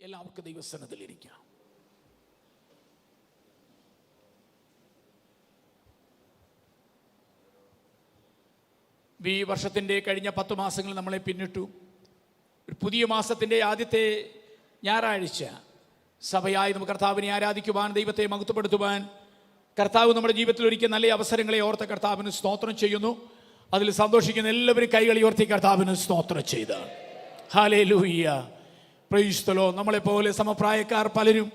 എല്ലാവർക്കും ദൈവസന്നിധിയിലിരിക്കാം. ഈ വർഷത്തിൻ്റെ കഴിഞ്ഞ 10 മാസങ്ങൾ നമ്മളെ പിന്നിട്ടു. ഒരു പുതിയ മാസത്തിൻ്റെ ആദ്യത്തെ ഞായറാഴ്ച സഭയായി നമുക്ക് കർത്താവിനെ ആരാധിക്കുവാൻ, ദൈവത്തെ മഹത്വപ്പെടുത്തുവാൻ കർത്താവ് നമ്മുടെ ജീവിതത്തിൽ ഒരുക്കിയ നല്ല അവസരങ്ങളെ ഓർത്ത് കർത്താവിന് സ്തോത്രം ചെയ്യുന്നു. അതിൽ സന്തോഷിക്കുന്ന എല്ലാവരും കൈകൾ ഉയർത്തി കർത്താവിന് സ്തോത്രം ചെയ്ത് ഹല്ലേലൂയ, പ്രൈസ് ദി ലോർഡ്. നമ്മളെപ്പോലെ സമപ്രായക്കാർ പലരും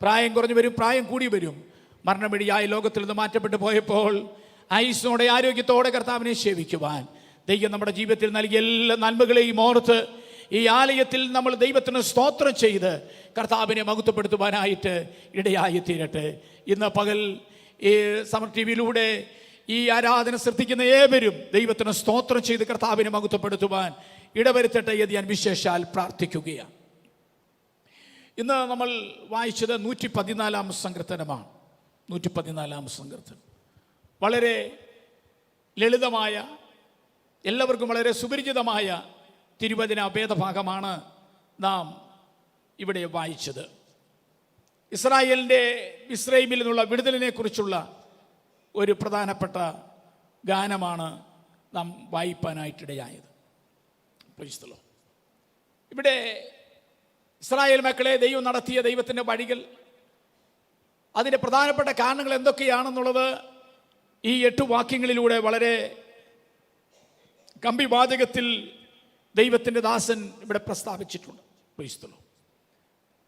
പ്രായം കുറഞ്ഞു വരും, പ്രായം കൂടി വരും. മരണമിടിയായി ലോകത്തിൽ നിന്ന് മാറ്റപ്പെട്ടു പോയപ്പോൾ ആയുസ്സോടെ ആരോഗ്യത്തോടെ കർത്താവിനെ സേവിക്കുവാൻ ദൈവം നമ്മുടെ ജീവിതത്തിൽ നൽകിയ എല്ലാ നന്മകളെയും ഓർത്ത് ഈ ആലയത്തിൽ നമ്മൾ ദൈവത്തിന് സ്തോത്രം ചെയ്ത് കർത്താവിനെ മഹത്വപ്പെടുത്തുവാനായിട്ട് ഇടയായി തീരട്ടെ. ഇന്ന് പകൽ ഈ സമർ ടിവിയിലൂടെ ഈ ആരാധന ശ്രദ്ധിക്കുന്ന ഏവരും ദൈവത്തിന് സ്തോത്രം ചെയ്ത് കർത്താവിനെ മഹത്വപ്പെടുത്തുവാൻ ഇടവരുത്തട്ടെ എന്ന് ഞാൻ വിശേഷാൽ പ്രാർത്ഥിക്കുകയാണ്. ഇന്ന് നമ്മൾ വായിച്ചത് 114-ാം സങ്കീർത്തനമാണ്. 114-ാം സങ്കീർത്തനം വളരെ ലളിതമായ, എല്ലാവർക്കും വളരെ സുപരിചിതമായ തിരുവചന ഭേദഭാഗമാണ് നാം ഇവിടെ വായിച്ചത്. ഇസ്രായേലിൻ്റെ മിസ്രയീമിൽ നിന്നുള്ള വിടുതലിനെ കുറിച്ചുള്ള ഒരു പ്രധാനപ്പെട്ട ഗാനമാണ് നാം വായിപ്പാനായിട്ടിടയായത്. Praise the Lord. ഇവിടെ ഇസ്രായേൽ മക്കളെ ദൈവം നടത്തിയ ദൈവത്തിൻ്റെ വഴികൾ, അതിൻ്റെ പ്രധാനപ്പെട്ട കാരണങ്ങൾ എന്തൊക്കെയാണെന്നുള്ളത് ഈ 8 വാക്യങ്ങളിലൂടെ വളരെ ഗംഭീരവാചകത്തിൽ ദൈവത്തിൻ്റെ ദാസൻ ഇവിടെ പ്രസ്താവിച്ചിട്ടുണ്ട്. Price the Lord.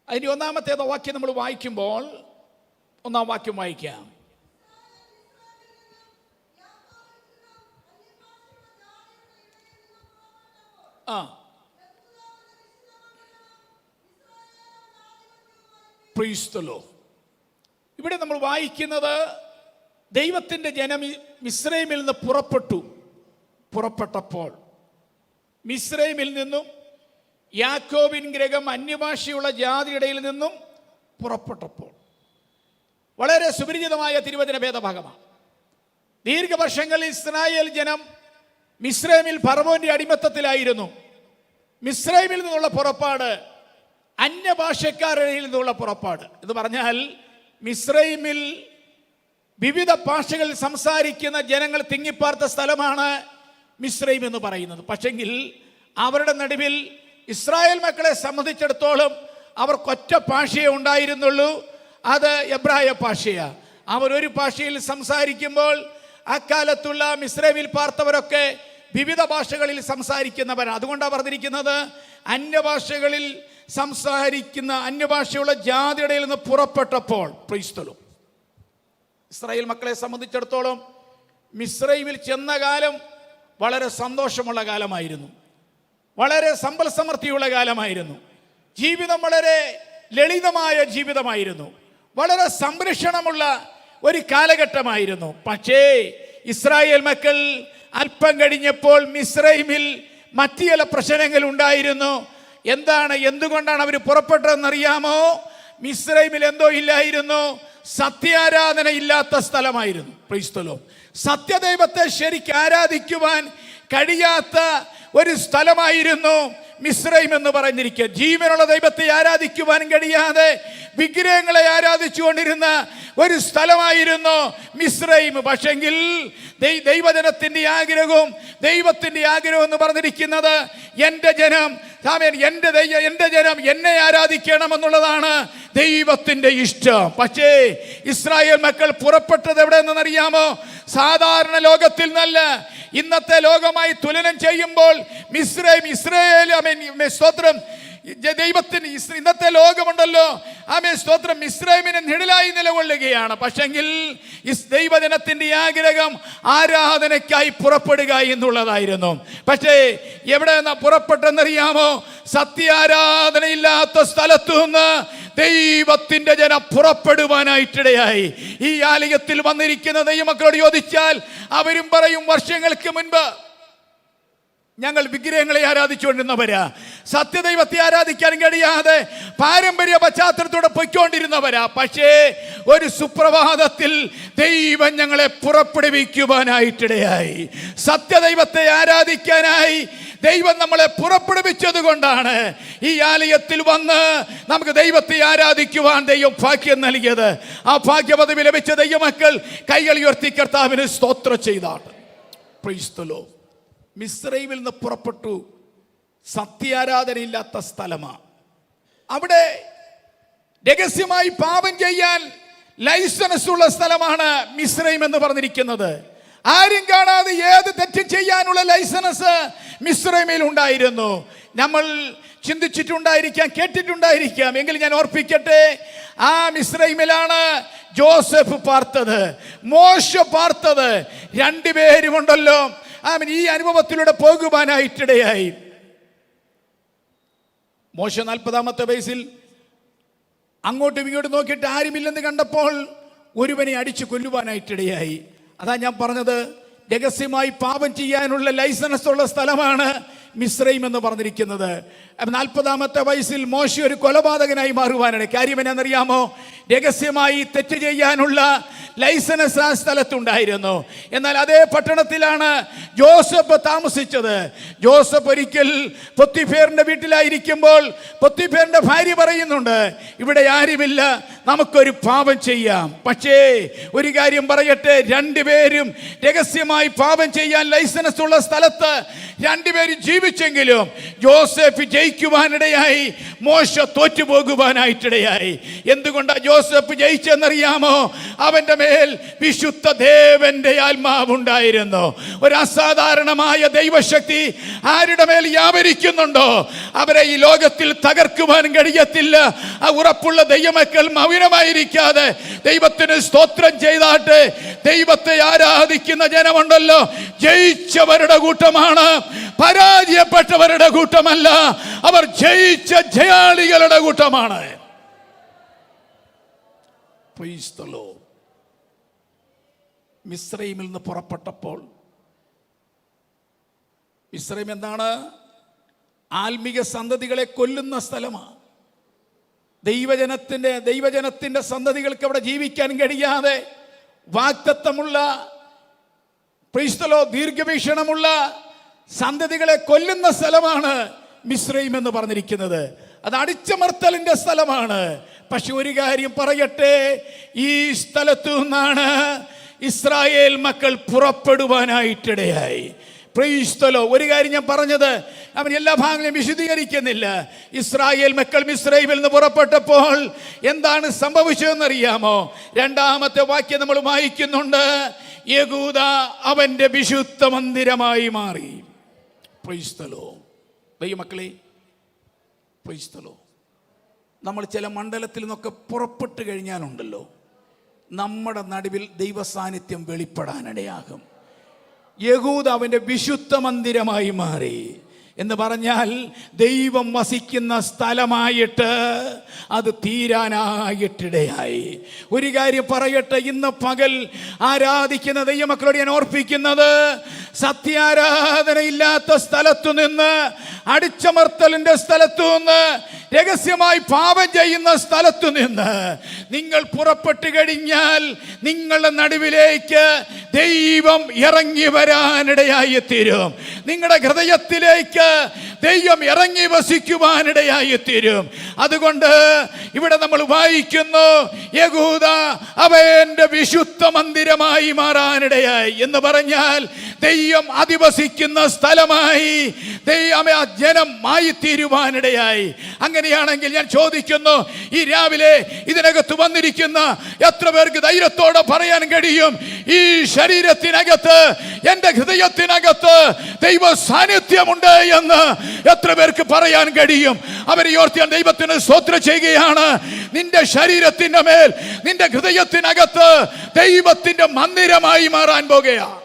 അതിൻ്റെ ഒന്നാമത്തെ വാക്യം നമ്മൾ വായിക്കുമ്പോൾ, ഒന്നാം വാക്യം വായിക്കാം. Price the Lord. ഇവിടെ നമ്മൾ വായിക്കുന്നത് ദൈവത്തിൻ്റെ ജനം മിസ്രയീമിൽ നിന്ന് പുറപ്പെട്ടപ്പോൾ, മിസ്രയീമിൽ നിന്നും യാക്കോബിൻ ഗൃഹം അന്യഭാഷയുള്ള ജാതിയിടയിൽ നിന്നും പുറപ്പെട്ടപ്പോൾ. വളരെ സുപരിചിതമായ തിരുവചന ഭേദഭാഗമാണ്. ദീർഘവർഷങ്ങളിൽ ഇസ്രായേൽ ജനം മിസ്രയീമിൽ ഫറവോന്റെ അടിമത്തത്തിലായിരുന്നു. മിസ്രയീമിൽ നിന്നുള്ള പുറപ്പാട് അന്യഭാഷക്കാരിൽ നിന്നുള്ള പുറപ്പാട് എന്ന് പറഞ്ഞാൽ, മിസ്രയീമിൽ വിവിധ ഭാഷകളിൽ സംസാരിക്കുന്ന ജനങ്ങൾ തിങ്ങിപ്പാർത്ത സ്ഥലമാണ് മിസ്രയീം എന്ന് പറയുന്നത്. പക്ഷെങ്കിൽ അവരുടെ നടുവിൽ ഇസ്രായേൽ മക്കളെ സംബന്ധിച്ചിടത്തോളം അവർക്കൊറ്റ ഭാഷയേ ഉണ്ടായിരുന്നുള്ളൂ, അത് എബ്രായ ഭാഷയാണ്. അവരൊരു ഭാഷയിൽ സംസാരിക്കുമ്പോൾ അക്കാലത്തുള്ള മിസ്രയീമിൽ പാർത്തവരൊക്കെ വിവിധ ഭാഷകളിൽ സംസാരിക്കുന്നവരാണ്. അതുകൊണ്ടാണ് പറഞ്ഞിരിക്കുന്നത്, അന്യഭാഷകളിൽ സംസാരിക്കുന്ന അന്യഭാഷയുള്ള ജാതിയുടെ നിന്ന് പുറപ്പെട്ടപ്പോൾ. Praise the Lord. ഇസ്രായേൽ മക്കളെ സംബന്ധിച്ചിടത്തോളം മിസ്രയീമിൽ ചെന്ന കാലം വളരെ സന്തോഷമുള്ള കാലമായിരുന്നു, വളരെ സമ്പൽ സമൃദ്ധിയുള്ള കാലമായിരുന്നു. ജീവിതം വളരെ ലളിതമായ ജീവിതമായിരുന്നു, വളരെ സംരക്ഷണമുള്ള ഒരു കാലഘട്ടമായിരുന്നു. പക്ഷേ ഇസ്രായേൽ മക്കൾ അല്പം കഴിഞ്ഞപ്പോൾ മിസ്രയീമിൽ മറ്റു ചില പ്രശ്നങ്ങൾ ഉണ്ടായിരുന്നു. എന്തുകൊണ്ടാണ് അവർ പുറപ്പെട്ടതെന്നറിയാമോ? മിസ്രയീമിൽ എന്തോ ഇല്ലായിരുന്നു, സത്യാരാധന ഇല്ലാത്ത സ്ഥലമായിരുന്നു. Price the Lord. സത്യദൈവത്തെ ശരിക്കും ആരാധിക്കുവാൻ കഴിയാത്ത ഒരു സ്ഥലമായിരുന്നു മിസ്രയീം എന്ന് പറഞ്ഞിരിക്കുക. ജീവനുള്ള ദൈവത്തെ ആരാധിക്കുവാൻ കഴിയാതെ വിഗ്രഹങ്ങളെ ആരാധിച്ചുകൊണ്ടിരുന്ന ഒരു സ്ഥലമായിരുന്നു മിസ്രയീം. പക്ഷെങ്കിൽ ദൈവജനത്തിൻ്റെ ആഗ്രഹവും ദൈവത്തിൻ്റെ ആഗ്രഹം എന്ന് പറഞ്ഞിരിക്കുന്നത്, എൻ്റെ ജനം എന്നെ ആരാധിക്കണമെന്നുള്ളതാണ് ദൈവത്തിൻ്റെ ഇഷ്ടം. പക്ഷേ ഇസ്രായേൽ മക്കൾ പുറപ്പെട്ടത് എവിടെ നിന്നറിയാമോ? സാധാരണ ലോകത്തിൽ നല്ല, ഇന്നത്തെ ലോകമായി തുലനം ചെയ്യുമ്പോൾ സ്തോത്രം, ദൈവത്തിന് ഇന്നത്തെ ലോകമുണ്ടല്ലോ, സ്തോത്രം, മിസ്രയീമിന് നിഴലായി നിലകൊള്ളുകയാണ്. പക്ഷെങ്കിൽ ദൈവജനത്തിന്റെ ആഗ്രഹം ആരാധനയ്ക്കായി പുറപ്പെടുക എന്നുള്ളതായിരുന്നു. പക്ഷേ എവിടെ നിന്നാ പുറപ്പെട്ടെന്നറിയാമോ? സത്യാരാധനയില്ലാത്ത സ്ഥലത്തു നിന്ന് ദൈവത്തിന്റെ ജനം പുറപ്പെടുവാനായിട്ടിടയായി. ഈ ആലയത്തിൽ വന്നിരിക്കുന്ന ദൈവമക്കളോട് ചോദിച്ചാൽ അവരും പറയും, വർഷങ്ങൾക്ക് മുൻപ് ഞങ്ങൾ വിഗ്രഹങ്ങളെ ആരാധിച്ചുകൊണ്ടിരുന്നവരാ. സത്യദൈവത്തെ ആരാധിക്കാൻ കഴിയാതെ പാരമ്പര്യ പശ്ചാത്തലത്തോടെ പൊയ്ക്കൊണ്ടിരുന്നവരാ. പക്ഷേ ഒരു സുപ്രഭാതത്തിൽ ദൈവം ഞങ്ങളെ പുറപ്പെടുവിക്കുവാനായിട്ടിടയായി. സത്യദൈവത്തെ ആരാധിക്കാനായി ദൈവം നമ്മളെ പുറപ്പെടുവിച്ചത് കൊണ്ടാണ് ഈ ആലയത്തിൽ വന്ന് നമുക്ക് ദൈവത്തെ ആരാധിക്കുവാൻ ദൈവം ഭാഗ്യം നൽകിയത്. ആ ഭാഗ്യപദവി ലഭിച്ച ദൈവമക്കൾ കൈകൾ ഉയർത്തി കർത്താവിന് സ്തോത്രം ചെയ്താണ്. Price the Lord. മിസ്രൈമിൽ നിന്ന് പുറപ്പെട്ടു. സത്യാരാധനയില്ലാത്ത സ്ഥലമാണ്. അവിടെ രഹസ്യമായി പാപം ചെയ്യാൻ ലൈസൻസ് ഉള്ള സ്ഥലമാണ് മിസ്രൈം എന്ന് പറഞ്ഞിരിക്കുന്നത്. ആരും കാണാതെ ഏത് തെറ്റും ചെയ്യാനുള്ള ലൈസൻസ് മിസ്രൈമിൽ ഉണ്ടായിരുന്നു. നമ്മൾ ചിന്തിച്ചിട്ടുണ്ടായിരിക്കാം, കേട്ടിട്ടുണ്ടായിരിക്കാം. എങ്കിൽ ഞാൻ ഓർപ്പിക്കട്ടെ, ആ മിസ്രൈമിലാണ് ജോസഫ് പാർത്തത്, മോശ പാർത്തത്. രണ്ടുപേരുമുണ്ടല്ലോ ഈ അനുഭവത്തിലൂടെ പോകുവാനായിട്ടിടയായി. മോശ 40-ാമത്തെ വയസ്സിൽ അങ്ങോട്ടും ഇങ്ങോട്ടും നോക്കിയിട്ട് ആരുമില്ലെന്ന് കണ്ടപ്പോൾ ഒരുവനെ അടിച്ചു കൊല്ലുവാനായിട്ടിടയായി. അതാ ഞാൻ പറഞ്ഞത്, രഹസ്യമായി പാപം ചെയ്യാനുള്ള ലൈസൻസ് ഉള്ള സ്ഥലമാണ് മിസ്രൈം എന്ന് പറഞ്ഞിരിക്കുന്നത്. 40-ാമത്തെ വയസ്സിൽ മോശ ഒരു കൊലപാതകനായി മാറുവാനാണ്. കാര്യം എന്നാണെന്നറിയാമോ? രഹസ്യമായി തെറ്റ് ചെയ്യാനുള്ള ലൈസൻസ് ആ സ്ഥലത്തുണ്ടായിരുന്നു. എന്നാൽ അതേ പട്ടണത്തിലാണ് ജോസഫ് താമസിച്ചത്. ജോസഫ് ഒരിക്കൽ പൊത്തിഫേറിന്റെ വീട്ടിലായിരിക്കുമ്പോൾ പൊത്തിഫേറിന്റെ ഭാര്യ പറയുന്നുണ്ട്, ഇവിടെ ആരുമില്ല, നമുക്കൊരു പാപം ചെയ്യാം. പക്ഷേ ഒരു കാര്യം പറയട്ടെ, രണ്ടുപേരും രഹസ്യമായി പാപം ചെയ്യാൻ ലൈസൻസ് ഉള്ള സ്ഥലത്ത് രണ്ടുപേരും ജീവിച്ചെങ്കിലും ജോസഫ് ജയിക്കുവാനിടയായി, മോശ തോറ്റുപോകുവാനായിട്ടിടയായി. എന്തുകൊണ്ടാണ് ജോസഫ് ജയിച്ചെന്നറിയാമോ? അവന്റെ മേൽ വിശുദ്ധ ദേവന്റെ ആത്മാവുണ്ടായിരുന്നു. ഒരു അസാധാരണമായ ദൈവശക്തി ആരുടെ മേൽ വ്യാപരിക്കുന്നുണ്ടോ അവരെ ഈ ലോകത്തിൽ തകർക്കുവാൻ കഴിയത്തില്ല. ആ ഉറപ്പുള്ള ദൈവമക്കൾ മൗനമായിരിക്കാതെ ദൈവത്തിന് സ്തോത്രം ചെയ്താട്ടെ. ദൈവത്തെ ആരാധിക്കുന്ന ജനമുണ്ടല്ലോ, ജയിച്ചവരുടെ കൂട്ടമാണ്, പരാജയപ്പെട്ടവരുടെ കൂട്ടമല്ല. അവർ ജയിച്ച ജയാളികളുടെ കൂട്ടമാണ്. Price the Lord. മിസ്രൈമിൽ നിന്ന് പുറപ്പെട്ടപ്പോൾ, മിസ്രൈം എന്താണ്? ആത്മീക സന്തതികളെ കൊല്ലുന്ന സ്ഥലമാണ്. ദൈവജനത്തിന്റെ സന്തതികൾക്ക് അവിടെ ജീവിക്കാൻ കഴിയാതെ വാഗ്ദത്തമുള്ള, പ്രൈസ് ദി ലോർഡ്, ദീർഘവീക്ഷണമുള്ള സന്തതികളെ കൊല്ലുന്ന സ്ഥലമാണ് മിസ്രൈം എന്ന് പറഞ്ഞിരിക്കുന്നത്. അത് അടിച്ചമർത്തലിന്റെ സ്ഥലമാണ്. പക്ഷെ ഒരു കാര്യം പറയട്ടെ, ഈ സ്ഥലത്തു നിന്നാണ് ഇസ്രായേൽ മക്കൾ പുറപ്പെടുവാനായിട്ടിടയായി. Price the Lord. ഒരു കാര്യം ഞാൻ പറഞ്ഞത് അവൻ എല്ലാ ഭാഗങ്ങളും വിശദീകരിക്കുന്നില്ല. ഇസ്രായേൽ മക്കൾ മിസ്രൈമിൽ നിന്ന് പുറപ്പെട്ടപ്പോൾ എന്താണ് സംഭവിച്ചതെന്നറിയാമോ? 2-ാമത്തെ വാക്യം നമ്മൾ വായിക്കുന്നുണ്ട്, യഹൂദ അവന്റെ വിശുദ്ധ മന്ദിരമായി മാറി. Price the Lord. ദൈവമക്കളെ, പ്രൈസ് ദി ലോർഡ്. നമ്മൾ ചില മണ്ഡലത്തിൽ നിന്നൊക്കെ പുറപ്പെട്ട് കഴിഞ്ഞാലുണ്ടല്ലോ, നമ്മുടെ നടുവിൽ ദൈവസാന്നിധ്യം വെളിപ്പെടാനിടയാകും. യഹൂദ അവന്റെ വിശുദ്ധ മന്ദിരമായി മാറി എന്ന് പറഞ്ഞാൽ ദൈവം വസിക്കുന്ന സ്ഥലമായിട്ട് അത് തീരാനായിട്ടിടയായി. ഒരു കാര്യം പറയട്ടെ, ഇന്ന് പകൽ ആരാധിക്കുന്ന ദൈവമക്കളോട് ഞാൻ ഓർപ്പിക്കുന്നത്, സത്യാരാധനയില്ലാത്ത സ്ഥലത്തു നിന്ന്, അടിച്ചമർത്തലിന്റെ സ്ഥലത്തു നിന്ന്, രഹസ്യമായി പാപം ചെയ്യുന്ന സ്ഥലത്തു നിന്ന് നിങ്ങൾ പുറപ്പെട്ടു കഴിഞ്ഞാൽ നിങ്ങളുടെ നടുവിലേക്ക് ദൈവം ഇറങ്ങി വരാനിടയായി തീരും. നിങ്ങളുടെ ഹൃദയത്തിലേക്ക് ദൈവം ഇറങ്ങി വസിക്കുവാനിടയായി തീരും. അതുകൊണ്ട് ഇവിടെ നമ്മൾ വായിക്കുന്നു, യഹൂദ അവന്റെ വിശുദ്ധ മന്ദിരമായി മാറാനിടയായി എന്ന് പറഞ്ഞാൽ ദൈവം അധിവസിക്കുന്ന സ്ഥലമായി ദൈവം ആ ജനം ആയിത്തീരുവാനിടയായി. അങ്ങനെയാണെങ്കിൽ ഞാൻ ചോദിക്കുന്നു, ഈ രാവിലെ ഇതിനകത്ത് വന്നിരിക്കുന്ന എത്ര പേർക്ക് ധൈര്യത്തോടെ പറയാൻ കഴിയും, ഈ ശരീരത്തിനകത്ത്, എൻ്റെ ഹൃദയത്തിനകത്ത് ദൈവ സാന്നിധ്യമുണ്ട് എന്ന് എത്ര പേർക്ക് പറയാൻ കഴിയും? അവരെ ഓർത്ത് ഞാൻ ദൈവത്തിന് സ്തോത്രം ചെയ്യുകയാണ്. നിന്റെ ശരീരത്തിന്റെ മേൽ, നിന്റെ ഹൃദയത്തിനകത്ത് ദൈവത്തിന്റെ മന്ദിരമായി മാറാൻ പോകുകയാണ്.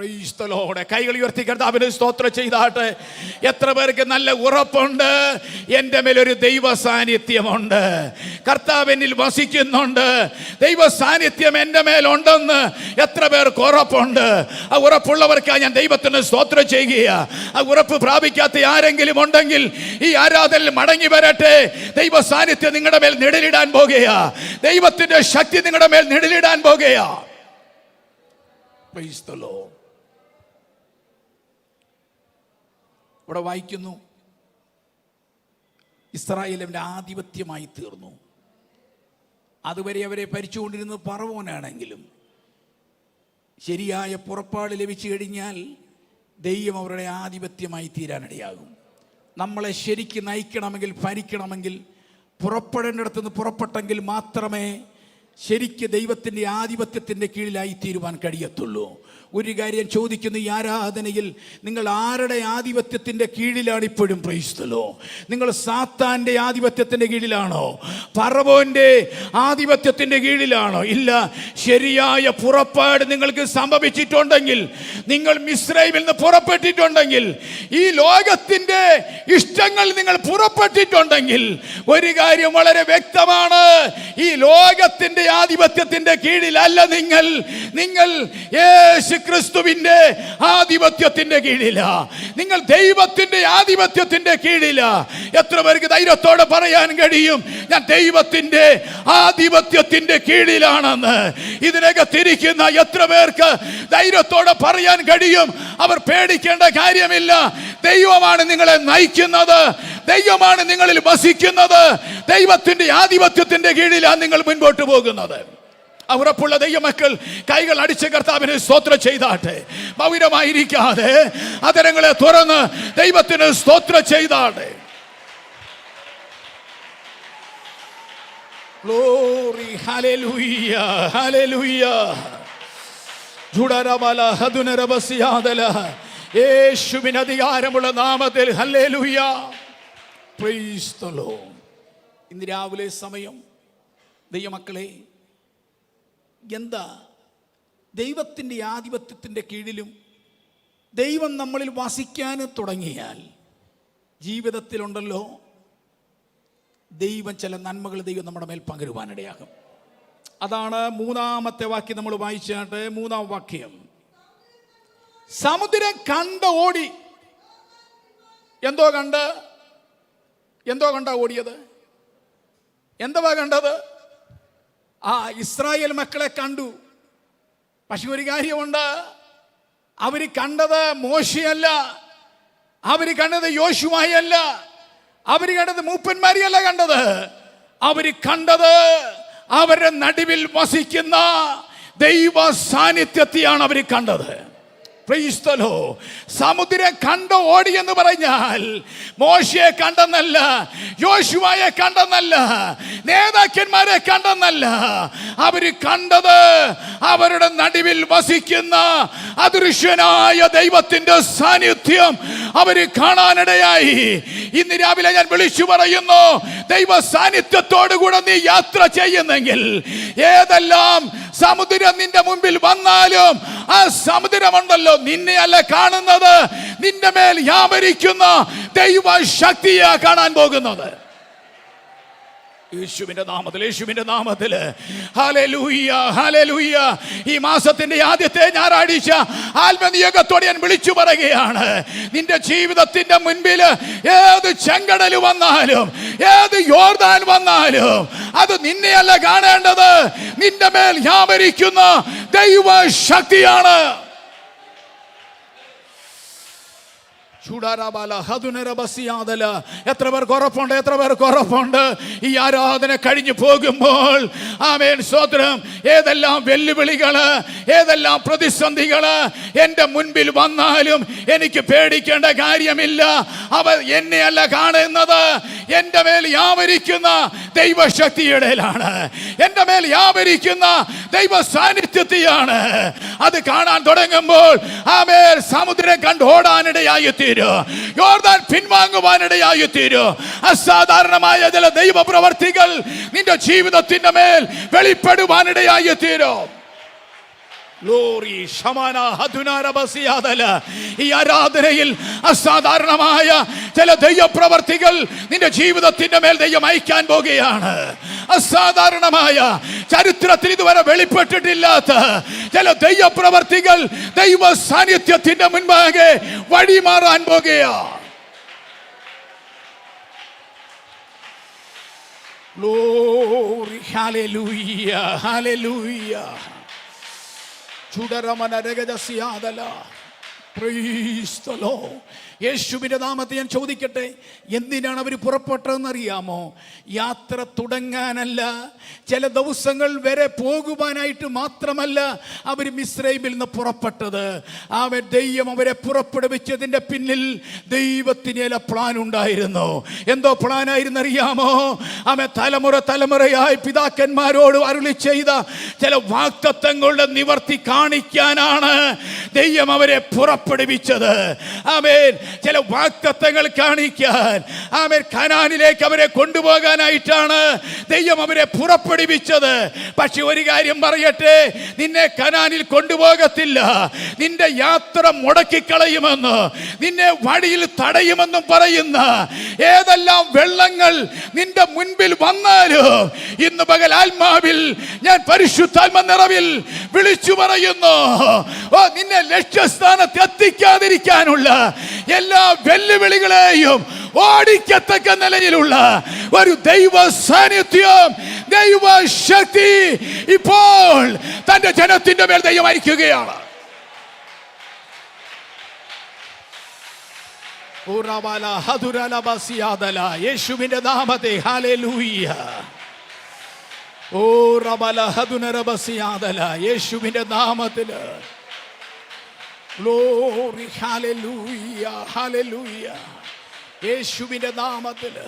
Price the Lord. കൈകൾ ഉയർത്തി കർത്താവിനെ സ്തോത്രം ചെയ്താട്ടെ. എത്ര പേർക്ക് നല്ല ഉറപ്പുണ്ട്, എൻ്റെ മേലൊരു ദൈവ സാന്നിധ്യമുണ്ട്, കർത്താവ് എന്നിൽ വസിക്കുന്നുണ്ട്, ദൈവ സാന്നിധ്യം എൻ്റെ മേലുണ്ടെന്ന് എത്ര പേർക്ക് ഉറപ്പുണ്ട്? ആ ഉറപ്പുള്ളവർക്കാണ് ഞാൻ ദൈവത്തിന് സ്തോത്രം ചെയ്യുക. ആ ഉറപ്പ് പ്രാപിക്കാത്ത ആരെങ്കിലും ഉണ്ടെങ്കിൽ ഈ ആരാധനയിൽ മടങ്ങി വരട്ടെ. ദൈവ സാന്നിധ്യം നിങ്ങളുടെ മേൽ നിഴലിടാൻ പോകുകയാ. ദൈവത്തിന്റെ ശക്തി നിങ്ങളുടെ മേൽ നിഴലിടാൻ പോകുകയാ. Praise the Lord. ഇവിടെ വായിക്കുന്നു, ഇസ്രായേൽ അവൻ്റെ ആധിപത്യമായി തീർന്നു. അതുവരെ അവരെ ഭരിച്ചുകൊണ്ടിരുന്നത് ഫറവോനാണെങ്കിലും ശരിയായ പുറപ്പാട് ലഭിച്ചു കഴിഞ്ഞാൽ ദൈവം അവരുടെ ആധിപത്യമായി തീരാനിടയാകും. നമ്മളെ ശരിക്ക് നയിക്കണമെങ്കിൽ, ഭരിക്കണമെങ്കിൽ പുറപ്പെടേണ്ടിടത്തുനിന്ന് പുറപ്പെട്ടെങ്കിൽ മാത്രമേ ശരിക്ക് ദൈവത്തിൻ്റെ ആധിപത്യത്തിൻ്റെ കീഴിലായി തീരുവാൻ കഴിയത്തുള്ളൂ. ഒരു കാര്യം ചോദിക്കുന്നു, ഈ ആരാധനയിൽ നിങ്ങൾ ആരുടെ ആധിപത്യത്തിൻ്റെ കീഴിലാണ് ഇപ്പോഴും? Price the Lord. നിങ്ങൾ സാത്താൻ്റെ ആധിപത്യത്തിൻ്റെ കീഴിലാണോ? ഫറവോൻ്റെ ആധിപത്യത്തിൻ്റെ കീഴിലാണോ? ഇല്ല. ശരിയായ പുറപ്പാട് നിങ്ങൾക്ക് സംഭവിച്ചിട്ടുണ്ടെങ്കിൽ, നിങ്ങൾ മിസ്രൈമിൽ നിന്ന് പുറപ്പെട്ടിട്ടുണ്ടെങ്കിൽ, ഈ ലോകത്തിൻ്റെ ഇഷ്ടങ്ങൾ നിങ്ങൾ പുറപ്പെട്ടിട്ടുണ്ടെങ്കിൽ, ഒരു കാര്യം വളരെ വ്യക്തമാണ്, ഈ ലോകത്തിൻ്റെ ആധിപത്യത്തിന്റെ കീഴിലല്ല നിങ്ങൾ. നിങ്ങൾ യേശു ക്രിസ്തുവിന്റെ ആധിപത്യത്തിന്റെ കീഴിലാ. നിങ്ങൾ ദൈവത്തിന്റെ ആധിപത്യത്തിന്റെ കീഴിലാ. എത്ര പേർക്ക് ധൈര്യത്തോടെ പറയാൻ കഴിയും, ഞാൻ ദൈവത്തിന്റെ ആധിപത്യത്തിന്റെ കീഴിലാണെന്ന്? ഇതിനകത്തിരിക്കുന്ന എത്ര പേർക്ക് ധൈര്യത്തോടെ പറയാൻ കഴിയും? അവർ പേടിക്കേണ്ട കാര്യമില്ല. ദൈവമാണ് നിങ്ങളെ നയിക്കുന്നത്, ദൈവമാണ് നിങ്ങളിൽ വസിക്കുന്നത്, ദൈവത്തിന്റെ ആധിപത്യത്തിന്റെ കീഴിലാണ് നിങ്ങൾ മുൻപോട്ട് പോകുന്നത്. ഉറപ്പുള്ള ദൈവമക്കൾ കൈകൾ അടിച്ച് കർത്താവിനെ സ്തോത്രം ചെയ്താട്ടെ. മൗനമായിരിക്കാതെ അതരങ്ങളെ തുറന്ന് ദൈവത്തിന് സ്തോത്രം ചെയ്താട്ടെ. Glory, hallelujah, hallelujah. ജുഡരബല ഹദുനരബസിയാദല, യേശുവിൻ അധികാരമുള്ള നാമത്തിൽ ഹല്ലേലൂയ. Praise the Lord. ഇന്ന് രാവിലെ സമയം ദൈവമക്കളെ, എന്താ ദൈവത്തിൻ്റെ ആധിപത്യത്തിൻ്റെ കീഴിലും ദൈവം നമ്മളിൽ വസിക്കാൻ തുടങ്ങിയാൽ ജീവിതത്തിലുണ്ടല്ലോ ദൈവം ചില നന്മകൾ ദൈവം നമ്മുടെ മേൽ പകരുവാനിടയാകും. അതാണ് മൂന്നാമത്തെ വാക്യം നമ്മൾ വായിച്ചാട്ടെ. മൂന്നാം വാക്യം, സമുദ്രം കണ്ട ഓടി. എന്തോ കണ്ട ഓടിയത്? എന്തുവാ കണ്ടത്? ഇസ്രായേൽ മക്കളെ കണ്ടു. പക്ഷെ ഒരു കാര്യമുണ്ട്, അവർ കണ്ടത് മോശയല്ല, അവർ കണ്ടത് യോശുവയല്ല, അവർ കണ്ടത് മൂപ്പന്മാരെയല്ല കണ്ടത്. അവർ കണ്ടത് അവരുടെ നടുവിൽ വസിക്കുന്ന ദൈവ സാന്നിധ്യത്തെയാണ് അവർ കണ്ടത്. Price the Lord. സമുദ്രം കണ്ടു ഓടി എന്ന് പറഞ്ഞാൽ മോശയെ കണ്ടെന്നല്ല, യോശുവയെ കണ്ടെന്നല്ല, നേതാക്കന്മാരെ കണ്ടെന്നല്ല. അവർ കണ്ടത് അവരുടെ നടുവിൽ വസിക്കുന്ന അദൃശ്യനായ ദൈവത്തിന്റെ സാന്നിധ്യം അവർ കാണാനിടയായി. ഇന്ന് രാവിലെ ഞാൻ വിളിച്ചു പറയുന്നു, ദൈവ സാന്നിധ്യത്തോടു കൂടെ നീ യാത്ര ചെയ്യുന്നെങ്കിൽ, ഏതെല്ലാം സമുദ്രം നിന്റെ മുമ്പിൽ വന്നാലും ആ സമുദ്രമുണ്ടല്ലോ നിന്നെ അല്ല കാണുന്നത്, നിന്റെ മേൽ വ്യാപരിക്കുന്ന ദൈവ ശക്തിയാ കാണാൻ പോകുന്നത്. യേശുവിന്റെ നാമത്തിൽ ഹല്ലേലൂയ, ഹല്ലേലൂയ. ഈ മാസത്തിന്റെ ആദ്യത്തെ ഞായറാഴ്ച ആത്മനിയോഗത്തോടെ ഞാൻ വിളിച്ചു പറയുകയാണ്, നിന്റെ ജീവിതത്തിന്റെ മുൻപിൽ ഏത് ചെങ്കടൽ വന്നാലും, ഏത് യോർദാൻ വന്നാലും, അത് നിന്നെയല്ല കാണേണ്ടത്, നിന്റെ മേൽ വ്യാപരിക്കുന്ന ദൈവ ശക്തിയാണ്. എത്ര പേർക്ക് ഉറപ്പുണ്ട്? ഈ ആരാധന കഴിഞ്ഞു പോകുമ്പോൾ ആമേൻ സ്തോത്രം, ഏതെല്ലാം വെല്ലുവിളികള്, ഏതെല്ലാം പ്രതിസന്ധികള് എൻ്റെ മുൻപിൽ വന്നാലും എനിക്ക് പേടിക്കേണ്ട കാര്യമില്ല. അവർ എന്നെയല്ല കാണുന്നത്, എൻ്റെ മേൽ വ്യാപരിക്കുന്ന ദൈവശക്തിയുടെയിലാണ്, എൻ്റെ മേൽ വ്യാപരിക്കുന്ന ദൈവ സാന്നിധ്യത്തെയാണ്. അത് കാണാൻ തുടങ്ങുമ്പോൾ ആമേൻ സമുദ്രം കണ്ടോടാനിടയായി തീരും, യോർദാൻ പിൻവാങ്ങുവാനിടയായി തീരും. അസാധാരണമായ ചില ദൈവ പ്രവർത്തികൾ നിന്റെ ജീവിതത്തിന്റെ മേൽ വെളിപ്പെടുവാനിടയായി തീരും. ഗ്ലോറി ഷമാന ഹദുനാരബസിയാദല. ഈ ആരാധനയിൽ അസാധാരണമായ ചില ദൈവപ്രവർത്തികൾ നിന്റെ ജീവിതത്തിന്റെ മേൽ ദൈവം അയക്കാൻ പോകുകയാണ്. അസാധാരണമായ, ചരിത്രത്തിൽ ഇതുവരെ വെളിപ്പെട്ടിട്ടില്ലാത്ത ചില ദൈവപ്രവർത്തികൾ ദൈവ സാന്നിധ്യത്തിന്റെ മുൻപാകെ വഴിമാറാൻ പോകുകയാണ്. Glory, hallelujah, hallelujah. Chudaramana regadasiyadala. Praise the Lord. യേശുവിന്റെ നാമത്തെ ഞാൻ ചോദിക്കട്ടെ, എന്തിനാണ് അവർ പുറപ്പെട്ടതെന്നറിയാമോ? യാത്ര തുടങ്ങാനല്ല, ചില ദിവസങ്ങൾ വരെ പോകുവാനായിട്ട് മാത്രമല്ല അവർ മിസ്രൈമിൽ നിന്ന് പുറപ്പെട്ടത്. ദൈവം അവരെ പുറപ്പെടുവിച്ചതിൻ്റെ പിന്നിൽ ദൈവത്തിന് ചില പ്ലാൻ ഉണ്ടായിരുന്നു. എന്തോ പ്ലാനായിരുന്നറിയാമോ? തലമുറയായി പിതാക്കന്മാരോട് അരുളി ചെയ്ത ചില വാഗ്ദത്തങ്ങളുടെ നിവർത്തി കാണിക്കാനാണ് ദൈവം അവരെ പുറപ്പെടുവിച്ചത്. ആമേൻ. ചില വാഗ്ദത്തങ്ങൾ കാണിക്കാൻ, കനാനിലേക്ക് അവരെ കൊണ്ടുപോകാനായിട്ടാണ് ദൈവം അവരെ പുറപ്പെടുവിച്ചത്. പക്ഷെ ഒരു കാര്യം പറയട്ടെ, നിന്നെ കനാനിൽ കൊണ്ടുപോകത്തില്ല, നിന്റെ യാത്ര മുടക്കിക്കളയുമെന്ന്, നിന്നെ വഴിയിൽ തടയുമെന്നും പറയുന്ന ഏതെല്ലാം വെള്ളങ്ങൾ നിന്റെ മുൻപിൽ വന്നാലും ഇന്ന് പകൽ ആത്മാവിൽ ഞാൻ പരിശുദ്ധാത്മ നിറവിൽ വിളിച്ചു പറയുന്നു, നിന്നെ ലക്ഷ്യസ്ഥാനത്ത് എത്തിക്കാതിരിക്കാനുള്ള എല്ലാ വെല്ലുവിളികളെയും ഓടിക്കത്തക്ക നിലയിലുള്ള ഒരു ദൈവ സാന്നിധ്യം, ദൈവ ശക്തി ഇപ്പോൾ തന്റെ ജനത്തിന്റെ മേൽ ദൈവം അയക്കുകയാണ്. യേശുവിന്റെ നാമത്തെ ഹല്ലേലൂയ. ഓ റബല ഹദുനരബസിയാദല. യേശുവിന്റെ നാമത്തില് ഗ്ലോറി, ഹല്ലേലൂയ, ഹല്ലേലൂയ. യേശുവിന്റെ നാമത്തില്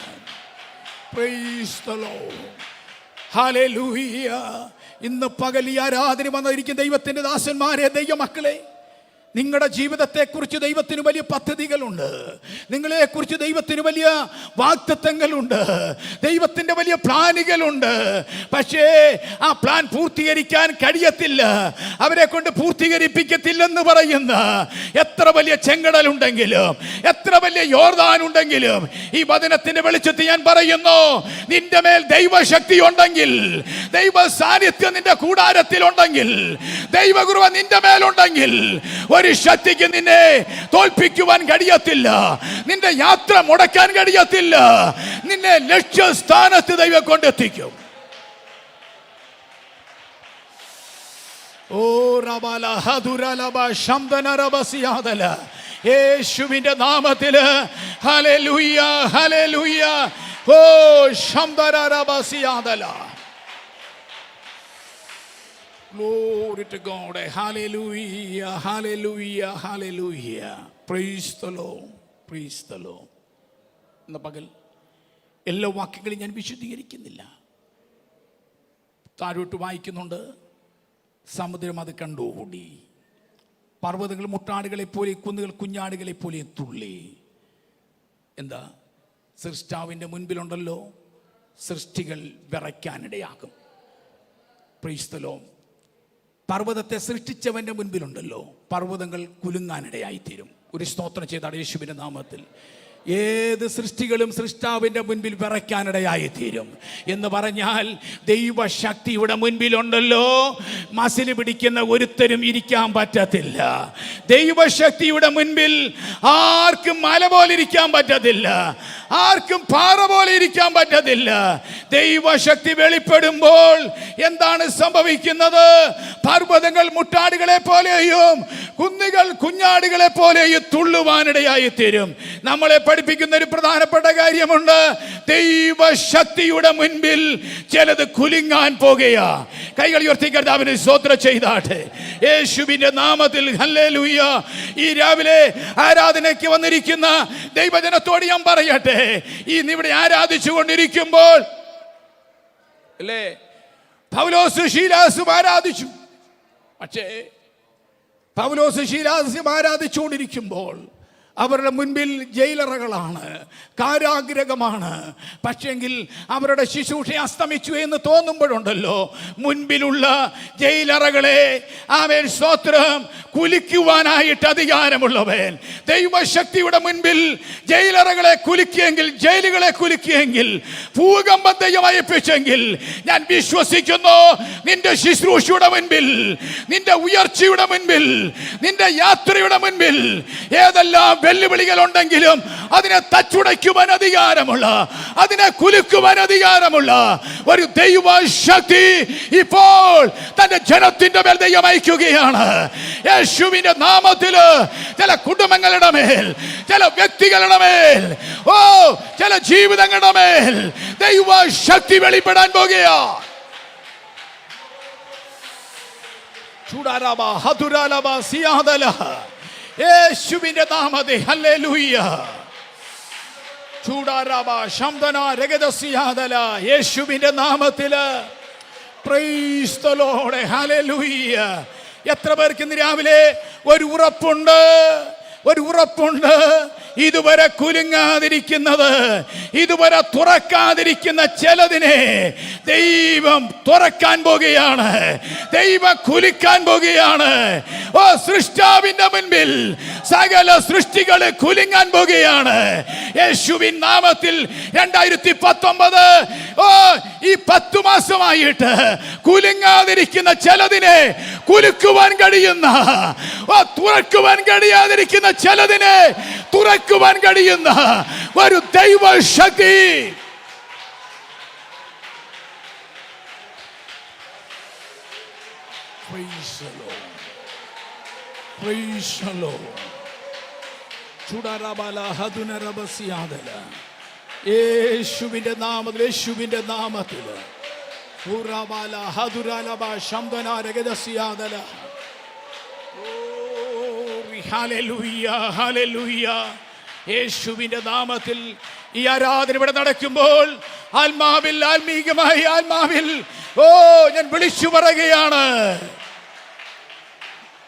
പ്രൈസ് ദി ലോർഡ്, ഹല്ലേലൂയ. ഇന്ന് പകൽ ഈ ആരാധന വന്നിരിക്കുന്ന ദൈവത്തിന്റെ ദാസന്മാരെ, ദൈവമക്കളെ, നിങ്ങളുടെ ജീവിതത്തെക്കുറിച്ച് ദൈവത്തിന് വലിയ പദ്ധതികളുണ്ട്. നിങ്ങളെക്കുറിച്ച് ദൈവത്തിന് വലിയ വാഗ്ദത്തങ്ങളുണ്ട്. ദൈവത്തിൻ്റെ വലിയ പ്ലാനുകളുണ്ട്. പക്ഷേ ആ പ്ലാൻ പൂർത്തീകരിക്കാൻ കഴിയത്തില്ല, അവരെ കൊണ്ട് പൂർത്തീകരിപ്പിക്കത്തില്ലെന്ന് പറയുന്ന എത്ര വലിയ ചെങ്കടലുണ്ടെങ്കിലും, എത്ര വലിയ യോർദാൻ ഉണ്ടെങ്കിലും, ഈ വചനത്തിന്റെ വെളിച്ചത്തിൽ ഞാൻ പറയുന്നു, നിന്റെ മേൽ ദൈവശക്തി ഉണ്ടെങ്കിൽ, ദൈവ സാന്നിധ്യം നിന്റെ കൂടാരത്തിൽ ഉണ്ടെങ്കിൽ, ദൈവകൃപ നിന്റെ മേലുണ്ടെങ്കിൽ ഒരു ശക്തിക്ക് നിന്നെ തോൽപ്പിക്കുവാൻ കഴിയത്തില്ല, നിന്റെ യാത്ര മുടക്കാൻ കഴിയത്തില്ല, നിന്നെ ലക്ഷ്യസ്ഥാനത്ത് ദൈവം കൊണ്ടെത്തിക്കും. ഓ റബല ഹദുരലബ ശംദനരബസിയാദല. യേശുവിന്റെ നാമത്തില് ഹല്ലേലൂയ, ഹല്ലേലൂയ. ഓ ശംദനരബസിയാദല. Glory to God. Hallelujah, hallelujah, hallelujah. Praise the Lord, praise the Lord. ഇന്ന് പകൽ എല്ലാ വാക്യങ്ങളും ഞാൻ വിശദീകരിക്കുന്നില്ല. താഴോട്ട് വായിക്കുന്നുണ്ട്. സമുദ്രം അത് കണ്ടുകൂടി, പർവ്വതങ്ങൾ മുട്ടാടുകളെ പോലെ, കുന്നുകൾ കുഞ്ഞാടുകളെ പോലെ തുള്ളി. എന്താ? സൃഷ്ടാവിൻ്റെ മുൻപിലുണ്ടല്ലോ സൃഷ്ടികൾ വിറയ്ക്കാനിടയാകും. Praise the Lord. പർവ്വതത്തെ സൃഷ്ടിച്ചവന്റെ മുൻപിലുണ്ടല്ലോ പർവ്വതങ്ങൾ കുലുങ്ങാനിടയായിത്തീരും. ഒരു സ്തോത്രം ചെയ്താണ് യേശുവിന്റെ നാമത്തിൽ. ഏത് സൃഷ്ടികളും സൃഷ്ടാവിൻ്റെ മുൻപിൽ വിറയ്ക്കാനിടയായിത്തീരും എന്ന് പറഞ്ഞാൽ, ദൈവശക്തിയുടെ മുൻപിലുണ്ടല്ലോ മസില് പിടിക്കുന്ന ഒരുത്തരും ഇരിക്കാൻ പറ്റത്തില്ല. ദൈവശക്തിയുടെ മുൻപിൽ ആർക്കും മല പോലെ ഇരിക്കാൻ പറ്റത്തില്ല, ആർക്കും പാറ പോലെ ഇരിക്കാൻ പറ്റത്തില്ല. ദൈവശക്തി വെളിപ്പെടുമ്പോൾ എന്താണ് സംഭവിക്കുന്നത്? പർവ്വതങ്ങൾ മുട്ടാടുകളെ പോലെയും കുന്നുകൾ കുഞ്ഞാടുകളെ പോലെയും തുള്ളുവാനിടയായിത്തീരും. നമ്മളെ പഠിപ്പിക്കുന്ന ഒരു പ്രധാനപ്പെട്ട കാര്യമുണ്ട്. ദൈവശക്തിയുടെ മുൻപിൽ ചിലത് കുലുങ്ങാൻ പോകുകയാ. കൈകൾ ഉയർത്തി കർത്താവിനെ സ്തോത്രം ചെയ്താട്ടെ. യേശുവിന്റെ നാമത്തിൽ ഹല്ലേലൂയ. ഈ രാവിലെ ആരാധനയ്ക്ക് വന്നിരിക്കുന്ന ദൈവജനത്തോട് ഞാൻ പറയട്ടെ, ഈ ഇവിടെ ആരാധിച്ചു കൊണ്ടിരിക്കുമ്പോൾ അല്ലേ, പൗലോസ് ശീലാസും ആരാധിച്ചു. പക്ഷേ പൗലോസ് ശീലാസും ആരാധിച്ചുകൊണ്ടിരിക്കുമ്പോൾ അവരുടെ മുൻപിൽ ജയിലറകളാണ്, കാരാഗ്രഹമാണ്. പക്ഷെങ്കിൽ അവരുടെ ശുശ്രൂഷ അസ്തമിച്ചു എന്ന് തോന്നുമ്പോഴുണ്ടല്ലോ, മുൻപിലുള്ള ജയിലറകളെ ആമേൻ സ്തോത്രം കുലിക്കുവാനായിട്ട് അധികാരമുള്ളവൻ. ദൈവശക്തിയുടെ മുൻപിൽ ജയിലറകളെ കുലുക്കിയെങ്കിൽ, ജയിലുകളെ കുലുക്കിയെങ്കിൽ, ഭൂകമ്പം ദൈവം അയപ്പിച്ചെങ്കിൽ, ഞാൻ വിശ്വസിക്കുന്നു നിന്റെ ശുശ്രൂഷയുടെ മുൻപിൽ, നിന്റെ ഉയർച്ചയുടെ മുൻപിൽ, നിന്റെ യാത്രയുടെ മുൻപിൽ ഏതെല്ലാം വെല്ലുവിളികൾ ഉണ്ടെങ്കിലും അതിനെ തച്ചുടയ്ക്കുവാൻ അധികാരമുള്ള, അതിനെ കുലുക്കുവാൻ അധികാരമുള്ള ഒരു ദൈവശക്തി ഇപ്പോൾ തന്റെ ജനത്തിന്റെ മേൽ ദൈവം അയക്കുകയാണ്. യേശുവിന്റെ നാമത്തിൽ ചില കുടുംബങ്ങളുടെ മേൽ, ചില വ്യക്തികളുടെ മേൽ, ചില ജീവിതങ്ങളുടെ മേൽ ദൈവശക്തി വെളിപ്പെടാൻ പോകുകയാ. ചൂടാരാബാ ഹതുരാലബാ സിയാദല യേശുവിന്റെ നാമത്തിൽ ഹല്ലേലൂയ. ചൂടാരാബാ ശംദന രഗദസിയാദല യേശുവിന്റെ നാമത്തിൽ പ്രൈസ് ദി ലോർഡ് ഹല്ലേലൂയ. എത്ര പേർക്ക് ഇന്ന് രാവിലെ ഒരു ഉറപ്പുണ്ട്, ഒരു ഉറപ്പുണ്ട്? ഇതുവരെ കുലുങ്ങാതിരിക്കുന്നത്, ഇതുവരെ തുറക്കാതിരിക്കുന്ന ചിലതിനെ ദൈവം തുറക്കാൻ പോകുകയാണ്, ദൈവം കുലുക്കാൻ പോകുകയാണ്. സൃഷ്ടാവിന്റെ മുൻപിൽ സകല സൃഷ്ടികളെ കുലുങ്ങാൻ പോകുകയാണ് യേശുവിൻ നാമത്തിൽ. 2019 ഈ 10 മാസമായിട്ട് കുലുങ്ങാതിരിക്കുന്ന ചിലതിനെ കുലുക്കുവാൻ കഴിയുന്ന, തുറക്കുവാൻ കഴിയാതിരിക്കുന്ന ചിലതിനെ തുറക്കുവാൻ കഴിയുന്ന ഒരു ദൈവശക്തി യേശുവിന്റെ നാമത്തിൽ, യേശുവിന്റെ നാമത്തിൽ ഹല്ലേലൂയ, ഹല്ലേലൂയ. യേശുവിന്റെ നാമത്തിൽ ഈ ആരാധന ഇവിടെ നടക്കുമ്പോൾ ആത്മാവിൽ, ആത്മീകമായി ആത്മാവിൽ ഞാൻ വിളിച്ചു പറയുകയാണ്.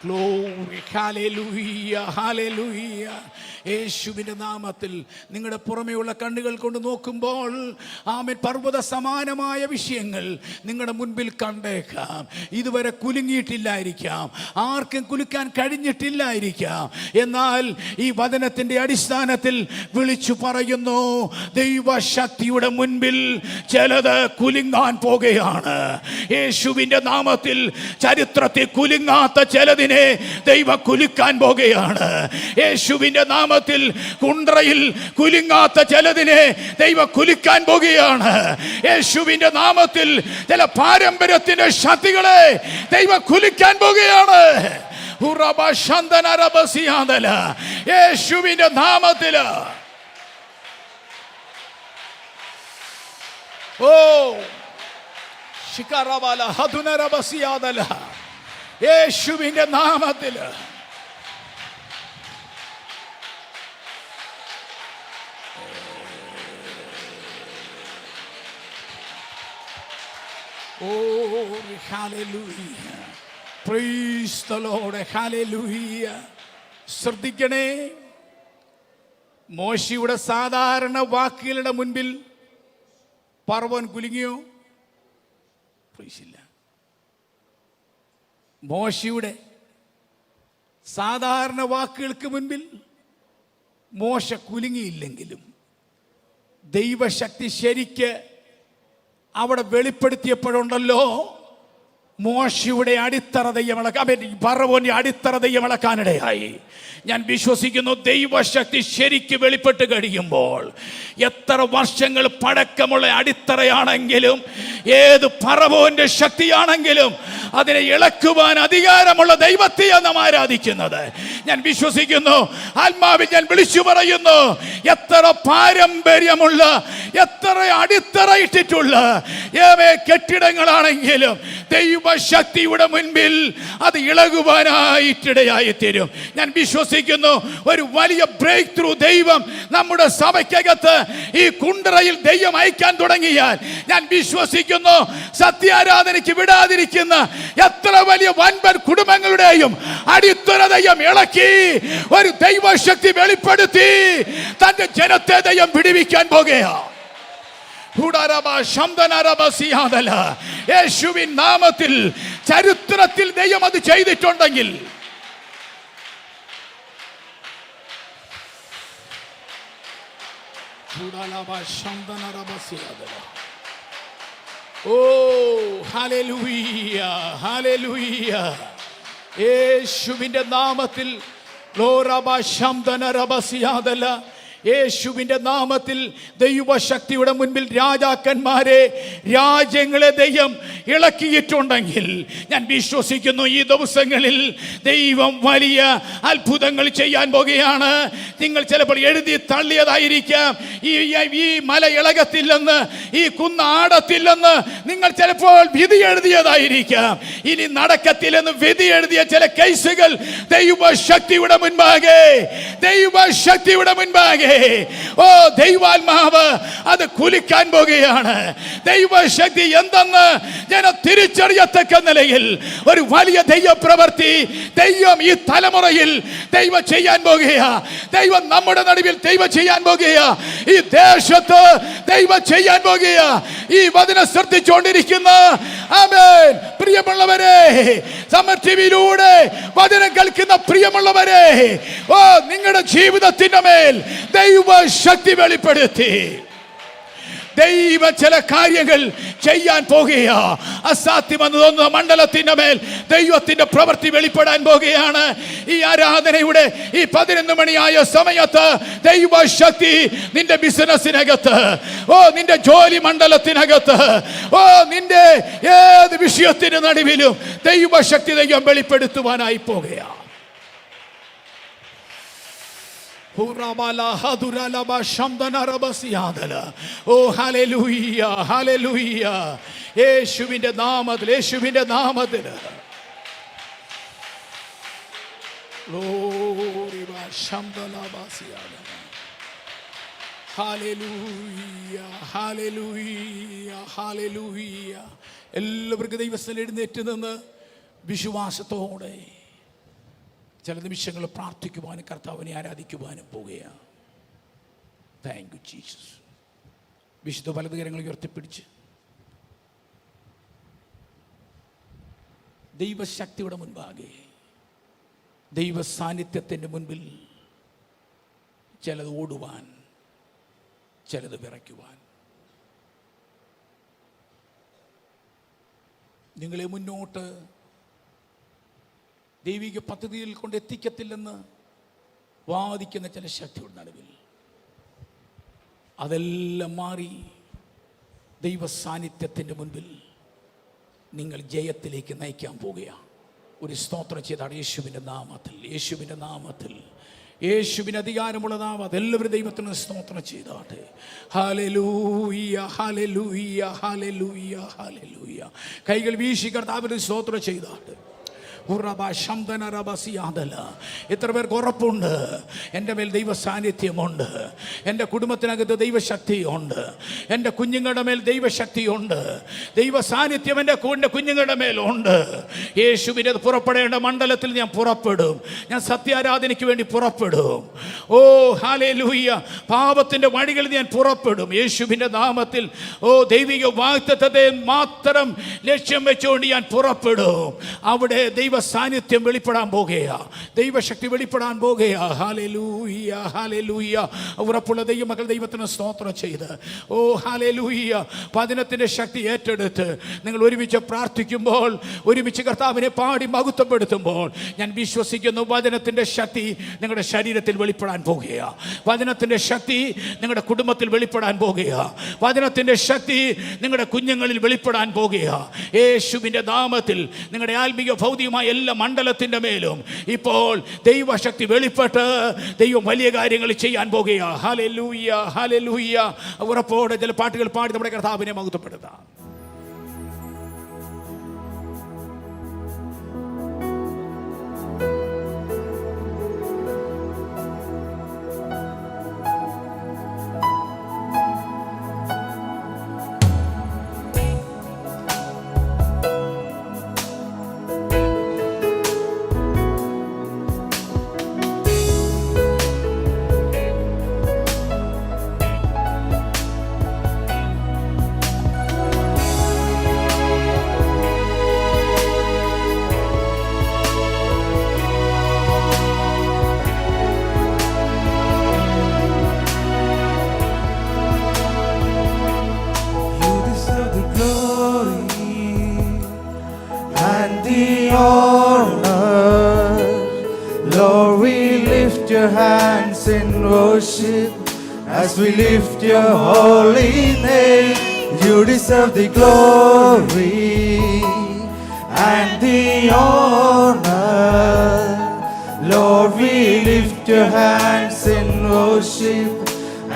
Glory, hallelujah, hallelujah. യേശുവിൻ്റെ നാമത്തിൽ നിങ്ങളുടെ പുറമെയുള്ള കണ്ണുകൾ കൊണ്ട് നോക്കുമ്പോൾ ആമേൻ പർവ്വത സമാനമായ വിഷയങ്ങൾ നിങ്ങളുടെ മുൻപിൽ കണ്ടേക്കാം. ഇതുവരെ കുലുങ്ങിയിട്ടില്ലായിരിക്കാം, ആർക്കും കുലുക്കാൻ കഴിഞ്ഞിട്ടില്ലായിരിക്കാം. എന്നാൽ ഈ വചനത്തിൻ്റെ അടിസ്ഥാനത്തിൽ വിളിച്ചു പറയുന്നു, ദൈവശക്തിയുടെ മുൻപിൽ ചിലത് കുലുങ്ങാൻ പോകുകയാണ്. യേശുവിൻ്റെ നാമത്തിൽ ചരിത്രത്തിൽ കുലുങ്ങാത്ത ചിലതിനെ ദൈവം കുലുക്കാൻ പോകുകയാണ്. യേശുവിൻ്റെ നാമത്തിൽ കുണ്ട്രയിൽ കുലുങ്ങാത്ത ചിലതിനെ ദൈവം കുലുക്കാൻ പോകുകയാണ്. യേശുവിൻ്റെ നാമത്തിൽ ചില പാരമ്പര്യത്തിന്റെ ശക്തികളെ ദൈവം കുലുക്കാൻ പോകുകയാണ്. യേശുവിൻ്റെ നാമത്തിൽ യേശുവിൻ്റെ നാമത്തിൽ hallelujah, praise the Lord, hallelujah. ശ്രദ്ധിക്കണേ, മോശയുടെ സാധാരണ വാക്കുകളുടെ മുൻപിൽ പർവ്വൻ കുലുങ്ങിയോ? ഇല്ല. മോശയുടെ സാധാരണ വാക്കുകൾക്ക് മുൻപിൽ മോശ കുലുങ്ങിയില്ലെങ്കിലും ദൈവശക്തി ശരിക്ക് അവിടെ വെളിപ്പെടുത്തിയപ്പോഴുണ്ടല്ലോ, മോശയുടെ അടിത്തറ ദൈവമിളക്കാൻ, ഫറവോന്റെ അടിത്തറ ദൈവമിളക്കാനിടയായി. ഞാൻ വിശ്വസിക്കുന്നു ദൈവശക്തി ശരിക്ക് വെളിപ്പെട്ട് കഴിയുമ്പോൾ എത്ര വർഷങ്ങൾ പഴക്കമുള്ള അടിത്തറയാണെങ്കിലും, ഏത് ഫറവോന്റെ ശക്തിയാണെങ്കിലും അതിനെ ഇളക്കുവാൻ അധികാരമുള്ള ദൈവത്തെയാണ് നാം ആരാധിക്കുന്നത്. ഞാൻ വിശ്വസിക്കുന്നു, ആത്മാവിൽ ഞാൻ വിളിച്ചു പറയുന്നു, എത്ര പാരമ്പര്യമുള്ള, എത്ര അടിത്തറ ഇട്ടിട്ടുള്ള കെട്ടിടങ്ങളാണെങ്കിലും ദൈവശക്തിയുടെ മുൻപിൽ അത് ഇളകുവാനായിട്ടിടയായി തീരും. ഞാൻ വിശ്വസിക്കുന്നു ഒരു വലിയ ബ്രേക്ക് ത്രൂ ദൈവം നമ്മുടെ സഭയ്ക്കകത്ത് ഈ കുണ്ടറയിൽ ദൈവം അയക്കാൻ തുടങ്ങിയാൽ ഞാൻ വിശ്വസിക്കുന്നു സത്യാരാധനയ്ക്ക് വിടാതിരിക്കുന്ന എത്ര വലിയ വൻപൻ കുടുംബങ്ങളുടെയും അടിത്തറ ദൈവം ഇളക്കി ഒരു ദൈവശക്തി വെളിപ്പെടുത്തി തന്റെ ജനത്തെ ദൈവം വിടുവിക്കാൻ പോകുകയാണ്. യേശുവിൻ നാമത്തിൽ ചരിത്രത്തിൽ ദൈവം അത് ചെയ്തിട്ടുണ്ടെങ്കിൽ ഓ ഹല്ലേലൂയ, ഹല്ലേലൂയ. യേശുവിന്റെ നാമത്തിൽ യേശുവിന്റെ നാമത്തിൽ ദൈവശക്തിയുടെ മുൻപിൽ രാജാക്കന്മാരെ, രാജ്യങ്ങളെ ദൈവം ഇളക്കിയിട്ടുണ്ടെങ്കിൽ ഞാൻ വിശ്വസിക്കുന്നു ഈ ദിവസങ്ങളിൽ ദൈവം വലിയ അത്ഭുതങ്ങൾ ചെയ്യാൻ പോകുകയാണ്. നിങ്ങൾ ചിലപ്പോൾ എഴുതി തള്ളിയതായിരിക്കാം, ഈ മല ഇളകത്തില്ലെന്ന്, ഈ കുന്ന് ആടത്തില്ലെന്ന് നിങ്ങൾ ചിലപ്പോൾ വിധി എഴുതിയതായിരിക്കാം. ഇനി നടക്കത്തില്ലെന്ന് വിധി എഴുതിയ ചില കേസുകൾ ദൈവശക്തിയുടെ മുൻപാകെ, ദൈവശക്തിയുടെ മുൻപാകെ ഓ ദൈവാത്മാവ് അത് കുലിക്കാൻ പോകുകയാണ്. ദൈവശക്തി എന്തെന്ന് ജനം തിരിച്ചറിയത്തക്ക നിലയിൽ ഒരു വലിയ ദൈവപ്രവൃത്തി ദൈവം ഈ തലമുറയിൽ ദൈവം ചെയ്യാൻ പോകുകയാ. ദൈവം നമ്മുടെ നടുവിൽ ദൈവം ചെയ്യാൻ പോകുകയാ. ഈ ദേശത്ത് ദൈവം ചെയ്യാൻ പോകുകയാ. ഈ വചനം ശ്രദ്ധിച്ചുകൊണ്ടിരിക്കുന്ന ആമേൻ പ്രിയമുള്ളവരെ, സമർ ടിവിയിലൂടെ വചനം കേൾക്കുന്ന പ്രിയമുള്ളവരെ, ഓ നിങ്ങളുടെ ജീവിതത്തിന്റെ മേൽ ദൈവശക്തി വെളിപ്പെടുത്തി ദൈവ ചില കാര്യങ്ങൾ ചെയ്യാൻ പോകുകയാ. അസാധ്യമെന്ന് തോന്നുന്ന മണ്ഡലത്തിന്റെ മേൽ ദൈവത്തിന്റെ പ്രവൃത്തി വെളിപ്പെടാൻ പോകുകയാണ്. ഈ ആരാധനയുടെ ഈ 11 മണിയായ സമയത്ത് ദൈവശക്തി നിന്റെ ബിസിനസ്സിനകത്ത്, ഓ നിന്റെ ജോലി മണ്ഡലത്തിനകത്ത്, ഓ നിന്റെ ഏത് വിഷയത്തിന് നടുവിലും ദൈവശക്തി ദൈവം വെളിപ്പെടുത്തുവാനായി പോകുകയാ. ഓ ഹല്ലേലൂയ, ഹല്ലേലൂയ. യേശുവിന്റെ നാമത്തിൽ, യേശുവിന്റെ നാമത്തിൽ ഹല്ലേലൂയ, ഹല്ലേലൂയ, ഹല്ലേലൂയ. എല്ലാവർക്കും ദൈവസ്ഥലം എഴുന്നേറ്റ് നിന്ന് വിശ്വാസത്തോടെ ചില നിമിഷങ്ങൾ പ്രാർത്ഥിക്കുവാനും കർത്താവിനെ ആരാധിക്കുവാനും പോവുകയാണ്. Thank you Jesus. വിശുദ്ധ വലത് കരങ്ങൾ ഉയർത്തിപ്പിടിച്ച് ദൈവശക്തിയുടെ മുൻപാകെ, ദൈവ സാന്നിധ്യത്തിൻ്റെ മുൻപിൽ ചിലത് ഓടുവാൻ, ചിലത് വിറയ്ക്കുവാൻ, നിങ്ങളെ മുന്നോട്ട് ദൈവിക പദ്ധതിയിൽ കൊണ്ട് എത്തിക്കത്തില്ലെന്ന് വാദിക്കുന്ന ചില ശക്തിയുടെ നടുവിൽ അതെല്ലാം മാറി ദൈവ സാന്നിധ്യത്തിൻ്റെ മുൻപിൽ നിങ്ങൾ ജയത്തിലേക്ക് നയിക്കാൻ പോവുകയാണ്. ഒരു സ്തോത്രം ചെയ്താണ് യേശുവിൻ്റെ നാമത്തിൽ, യേശുവിൻ്റെ നാമത്തിൽ, യേശുവിന് അധികാരമുള്ള നാമത്തിൽ എല്ലാവരും ദൈവത്തിന് സ്തോത്രം ചെയ്താട്ടെ. Hallelujah, hallelujah, hallelujah, hallelujah. കൈകൾ വീശി കർത്താവിന് സ്തോത്രം ചെയ്താട്ടെ. എത്ര പേർക്ക് ഉറപ്പുണ്ട് എൻ്റെ മേൽ ദൈവ സാന്നിധ്യമുണ്ട്, എൻ്റെ കുടുംബത്തിനകത്ത് ദൈവശക്തിയുണ്ട്, എൻ്റെ കുഞ്ഞുങ്ങളുടെ മേൽ ദൈവശക്തിയുണ്ട്, ദൈവ സാന്നിധ്യം എൻ്റെ കുഞ്ഞുങ്ങളുടെ മേലുണ്ട്. യേശുവിൻ്റെ പുറപ്പെടേണ്ട മണ്ഡലത്തിൽ ഞാൻ പുറപ്പെടും, ഞാൻ സത്യാരാധനയ്ക്ക് വേണ്ടി പുറപ്പെടും. ഓ ഹല്ലേലൂയ. പാപത്തിൻ്റെ വഴികളിൽ ഞാൻ പുറപ്പെടും യേശുവിൻ്റെ നാമത്തിൽ. ഓ ദൈവിക വാഗ്ദത്തത്തെ മാത്രം ലക്ഷ്യം വെച്ചുകൊണ്ട് ഞാൻ പുറപ്പെടും. അവിടെ ദൈവ സാന്നിധ്യം വെളിപ്പെടാൻ പോകുകയാ, ദൈവശക്തി വെളിപ്പെടാൻ പോകുകയാ. Hallelujah, hallelujah. ഉറപ്പുള്ള ദൈവമക്കൾ ദൈവത്തിന് സ്തോത്രം ചെയ്ത്, ഓ ഹല്ലേലൂയ, വചനത്തിൻ്റെ ശക്തി ഏറ്റെടുത്ത് നിങ്ങൾ ഒരുമിച്ച് പ്രാർത്ഥിക്കുമ്പോൾ, ഒരുമിച്ച് കർത്താവിനെ പാടി മഹത്വപ്പെടുത്തുമ്പോൾ ഞാൻ വിശ്വസിക്കുന്നു വചനത്തിൻ്റെ ശക്തി നിങ്ങളുടെ ശരീരത്തിൽ വെളിപ്പെടാൻ പോകുകയാ. വചനത്തിൻ്റെ ശക്തി നിങ്ങളുടെ കുടുംബത്തിൽ വെളിപ്പെടാൻ പോകുകയാ. വചനത്തിൻ്റെ ശക്തി നിങ്ങളുടെ കുഞ്ഞുങ്ങളിൽ വെളിപ്പെടാൻ പോകുകയാ. യേശുവിൻ്റെ നാമത്തിൽ നിങ്ങളുടെ ആത്മീയ ഭൗതികമായ എല്ലാ മണ്ഡലത്തിൻ്റെ മേലും ഇപ്പോൾ ദൈവശക്തി വെളിപ്പെട്ട് ദൈവം വലിയ കാര്യങ്ങൾ ചെയ്യാൻ പോകുകയാ. Hallelujah, hallelujah. ഉറപ്പോടെ ചില പാട്ടുകൾ പാടി നമ്മുടെ കർത്താവിനെ മഹത്വപ്പെടുത്താം. your hands in worship, as we lift your holy name. You deserve the glory and the honor. Lord, we lift your hands in worship,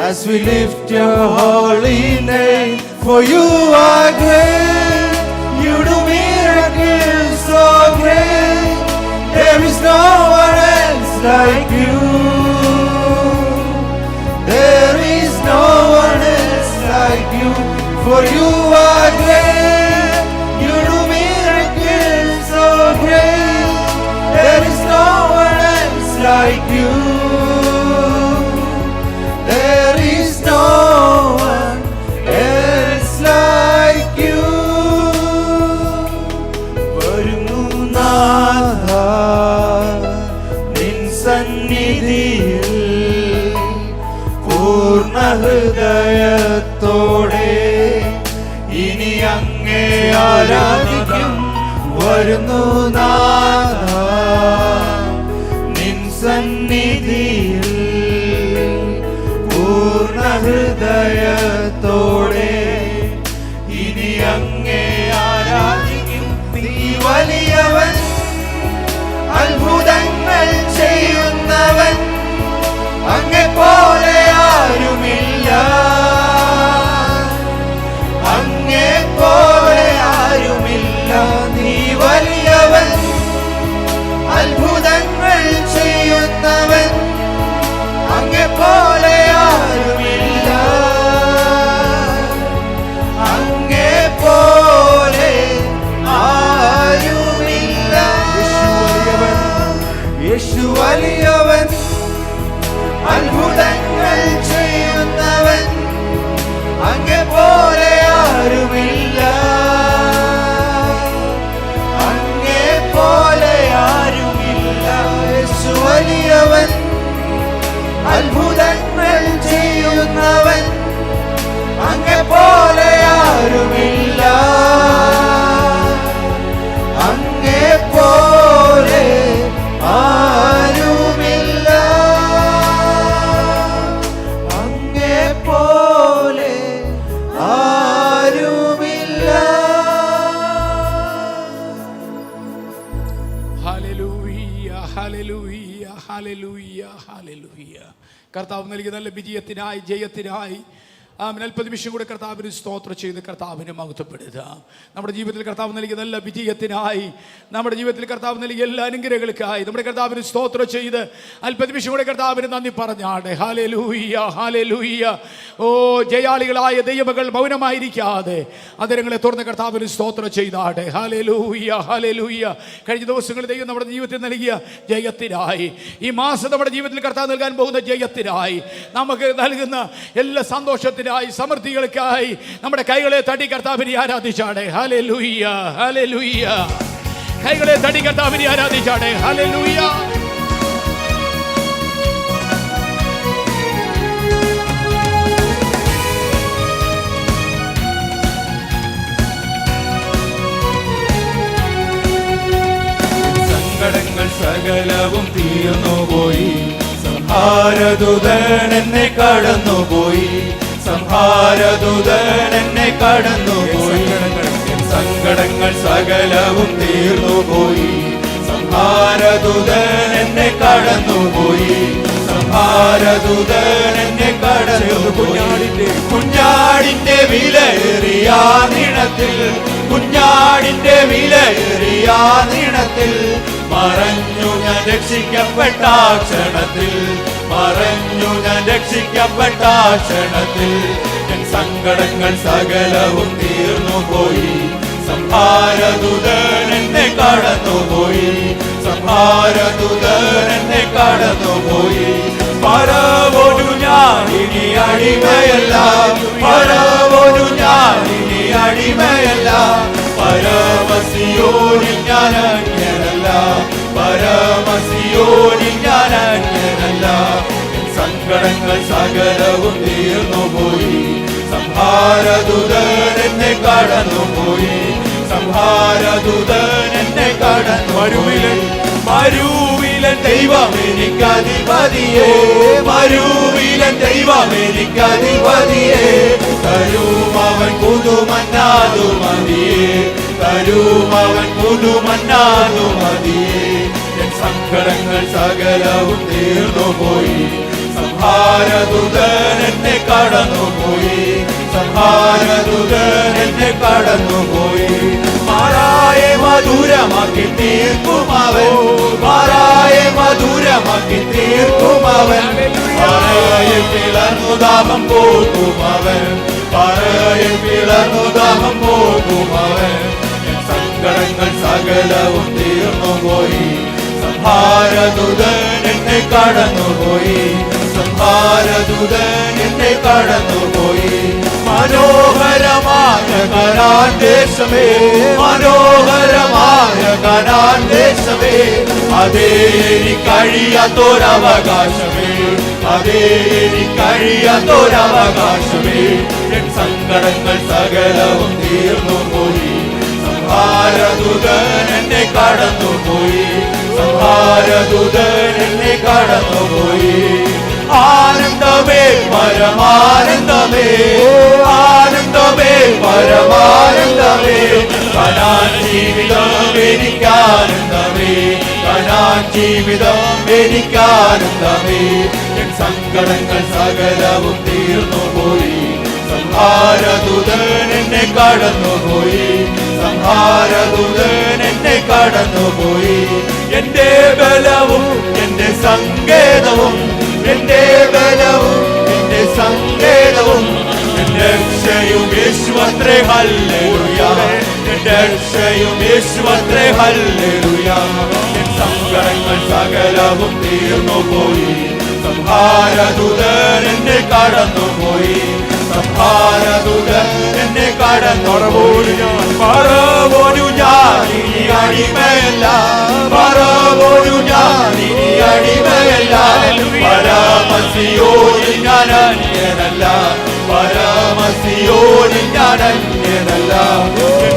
as we lift your holy name. For you are great, you do miracles so great. There is no one else like you. There is no one else like you. For you are great, you do miracles so great. There is no one else like you. There is no one else like you. വരുന്നു നാഥാ നിൻ സന്നിധിയിൽ പൂർണ്ണ ഹൃദയത്തോടെ ഇനി അങ്ങേ ആരാധിക്കും. വരുന്നു നാഥാ നിൻ സന്നിധിയിൽ പൂർണ്ണ ഹൃദയത്തോടെ ഇനി അങ്ങേ ആരാധിക്കും. നീ വലിയവൻ, അത്ഭുതങ്ങൾ ചെയ്യുന്നവൻ, അങ്ങേ പോലെ ആരുമില്ല. അങ്ങേ പോലെ ആരുമില്ല. നീ വലിയവൻ, അത്ഭുതങ്ങൾ ചെയ്യുന്നവൻ, അങ്ങേ പോലെ ആരുമില്ല. അങ്ങേ പോലെ ആരുമില്ല. യേശു വലിയവൻ, അത്ഭുതങ്ങൾ ചെയ്യുന്നവൻ, അങ്ങേ പോലെ ആരുമില്ല. അങ്ങേ പോലെ ആരുമില്ല. യേശു വലിയവൻ, അത്ഭുതങ്ങൾ ചെയ്യുന്നവൻ, അങ്ങേ പോലെ ആരുമില്ല. അങ്ങേ പോലെ ആരുമില്ല. അങ്ങേ പോലെ ആരുമില്ല. Hallelujah, hallelujah, hallelujah, hallelujah. കർത്താവ് നൽകിയ നല്ല വിജയത്തിനായി, ജയത്തിനായി അല്പ നിമിഷം കൂടെ കർത്താവിന് സ്തോത്രം ചെയ്ത് കർത്താവിനെ മഹത്വപ്പെടുക. നമ്മുടെ ജീവിതത്തിൽ കർത്താവ് നൽകിയ നല്ല വിജയത്തിനായി, നമ്മുടെ ജീവിതത്തിൽ കർത്താവ് നൽകിയ എല്ലാ അനുഗ്രഹങ്ങൾക്കായി നമ്മുടെ കർത്താവിന് സ്തോത്രം ചെയ്ത് അല്പ നിമിഷം കൂടെ കർത്താവിന് നന്ദി പറഞ്ഞാണ്. Hallelujah, hallelujah. ഓ ജയാളികളായ ദൈവമക്കൾ മൗനമായിരിക്കാതെ അതരങ്ങളെ തുറന്ന് കർത്താവിന് സ്തോത്രം ചെയ്താട്ടെ. Hallelujah, hallelujah. കഴിഞ്ഞ ദിവസങ്ങളിൽ ദൈവം നമ്മുടെ ജീവിതത്തിൽ നൽകിയ ജയത്തിനായി, ഈ മാസം നമ്മുടെ ജീവിതത്തിൽ കർത്താവ് നൽകാൻ പോകുന്ന ജയത്തിനായി, നമുക്ക് നൽകുന്ന എല്ലാ സന്തോഷത്തിനായി, സമൃദ്ധികൾക്കായി നമ്മുടെ കൈകളെ തട്ടി കർത്താവിനെ ആരാധിച്ചാടെ. Hallelujah, hallelujah. കൈകളെ തട്ടി കർത്താവിനെ ആരാധിച്ചാടെ. ഹല്ലേലൂയ. സങ്കടങ്ങൾ സകലവും തീർന്നുപോയി. സംഹാരദൂതൻ എന്നെ കടന്നുപോയി. സംഹാരദൂതൻ എന്നെ കടന്നുപോയി. സങ്കടങ്ങൾ സകലവും തീർന്നുപോയി. സംഹാരദൂതൻ എന്നെ കടന്നുപോയി. സംഹാരദൂതൻ എന്നെ കടന്നുപോയി. കുഞ്ഞാടിന്റെ വിലയേറിയ നിണത്തിൽ, കുഞ്ഞാടിന്റെ വിലയേറിയ നിണത്തിൽ മറഞ്ഞു ഞാൻ രക്ഷിക്കപ്പെട്ട ക്ഷണത്തിൽ, മറഞ്ഞു ഞാൻ രക്ഷിക്കപ്പെട്ട ക്ഷണത്തിൽ. എൻ സങ്കടങ്ങൾ സകലവും തീർന്നുപോയി. സംഹാരദൂതൻ എന്നെ കടന്നുപോയി. സംഹാരദൂതൻ എന്നെ കടന്നുപോയി. പരവോനു ഞാൻ ഇനി അടിമയല്ല, പരവോനു ഞാൻ ഇനി അടിമയല്ല. പരമസിയോനിൽ ഞാൻ അന്യനല്ല, പരമസിയോനിൽ ഞാൻ അന്യനല്ല. സങ്കടങ്ങൾ സകലവും തീർന്നുപോയി. സംഹാരദൂതൻ എന്നെ കടന്നുപോയി. സംഹാരദൂതൻ എന്നെ കടന്നു. മരുവിലെ ദൈവം എനിക്കധിപതിയേ, മരുവിലെ ദൈവം എനിക്കധിപതിയേ. തരും അവൻ പുതുമന്നാതു മതിയേ, തരും അവൻ പുതുമന്നാതു മതിയേ. എൻ സങ്കടങ്ങൾ സകലവും തീർന്നുപോയി, സംഹാരദൂതൻ എന്നെ കടന്നുപോയി, സംഹാരദൂതൻ എന്നെ കടന്നുപോയി. മാറായെ മധുരമാക്കി തീർക്കുമവൻ, മാറായെ മധുരമാക്കി തീർക്കുമവൻ. പറയെ പിളർന്നു ദാഹം പോകുമവൻ, പറയെ പിളർന്നു ദാഹം പോകുമവൻ. സങ്കടങ്ങൾ സകലവും തീർന്നുപോയി, സംഹാരദൂതൻ എന്നെ കടന്നുപോയി, സംഹാരദൂതൻ എന്നെ കടന്നുപോയി. മനോഹരമായ കനാൻ ദേശമേ, മനോഹരമായ കനാൻ ദേശമേ, അതേ എനിക്കഴിയാത്തൊരവകാശമേ, അതേ എനിക്കഴിയാത്തൊരവകാശമേ. എൻ സങ്കടങ്ങൾ സകലവും തീർന്നുപോയി, സംഹാരദൂതൻ എന്നെ കടന്നുപോയി, സംഹാരദൂതൻ എന്നെ കടന്നുപോയി. ആനന്ദമേ പരമാനന്ദമേ, ആനന്ദമേ പരമാനന്ദമേ. കനാൻ ജീവിതം എനിക്കാനന്ദമേ, കനാൻ ജീവിതം എനിക്കാനന്ദമേ. എൻ സങ്കടങ്ങൾ സകലവും തീർന്നുപോയി, സംഹാരദൂതൻ എന്നെ കടന്നുപോയി, സംഹാരദൂതൻ എന്നെ കടന്നുപോയി. എന്റെ ബലവും എന്റെ സങ്കേതവും, എന്റെ ബലവും എന്റെ സങ്കേതവും, എന്റെ രക്ഷയും യേശുവത്രേ ഹല്ലേലൂയ, എന്റെ രക്ഷയും യേശുവത്രേ ഹല്ലേലൂയ. എൻ സങ്കടങ്ങൾ സകലവും തീർന്നുപോയി, സംഹാരദൂതൻ എന്നെ കടന്നുപോയി, സംഹാരദൂതൻ എന്നെ കടന്നുപോയി. പറവോരു ഞാൻ ഇനി അടിമയല്ല, പറവോരു ഞാൻ ഇനി അടിമയല്ല. പരമസിയോനിൽ ഞാൻ അന്യനല്ല, പരമസിയോനിൽ ഞാൻ അന്യനല്ല.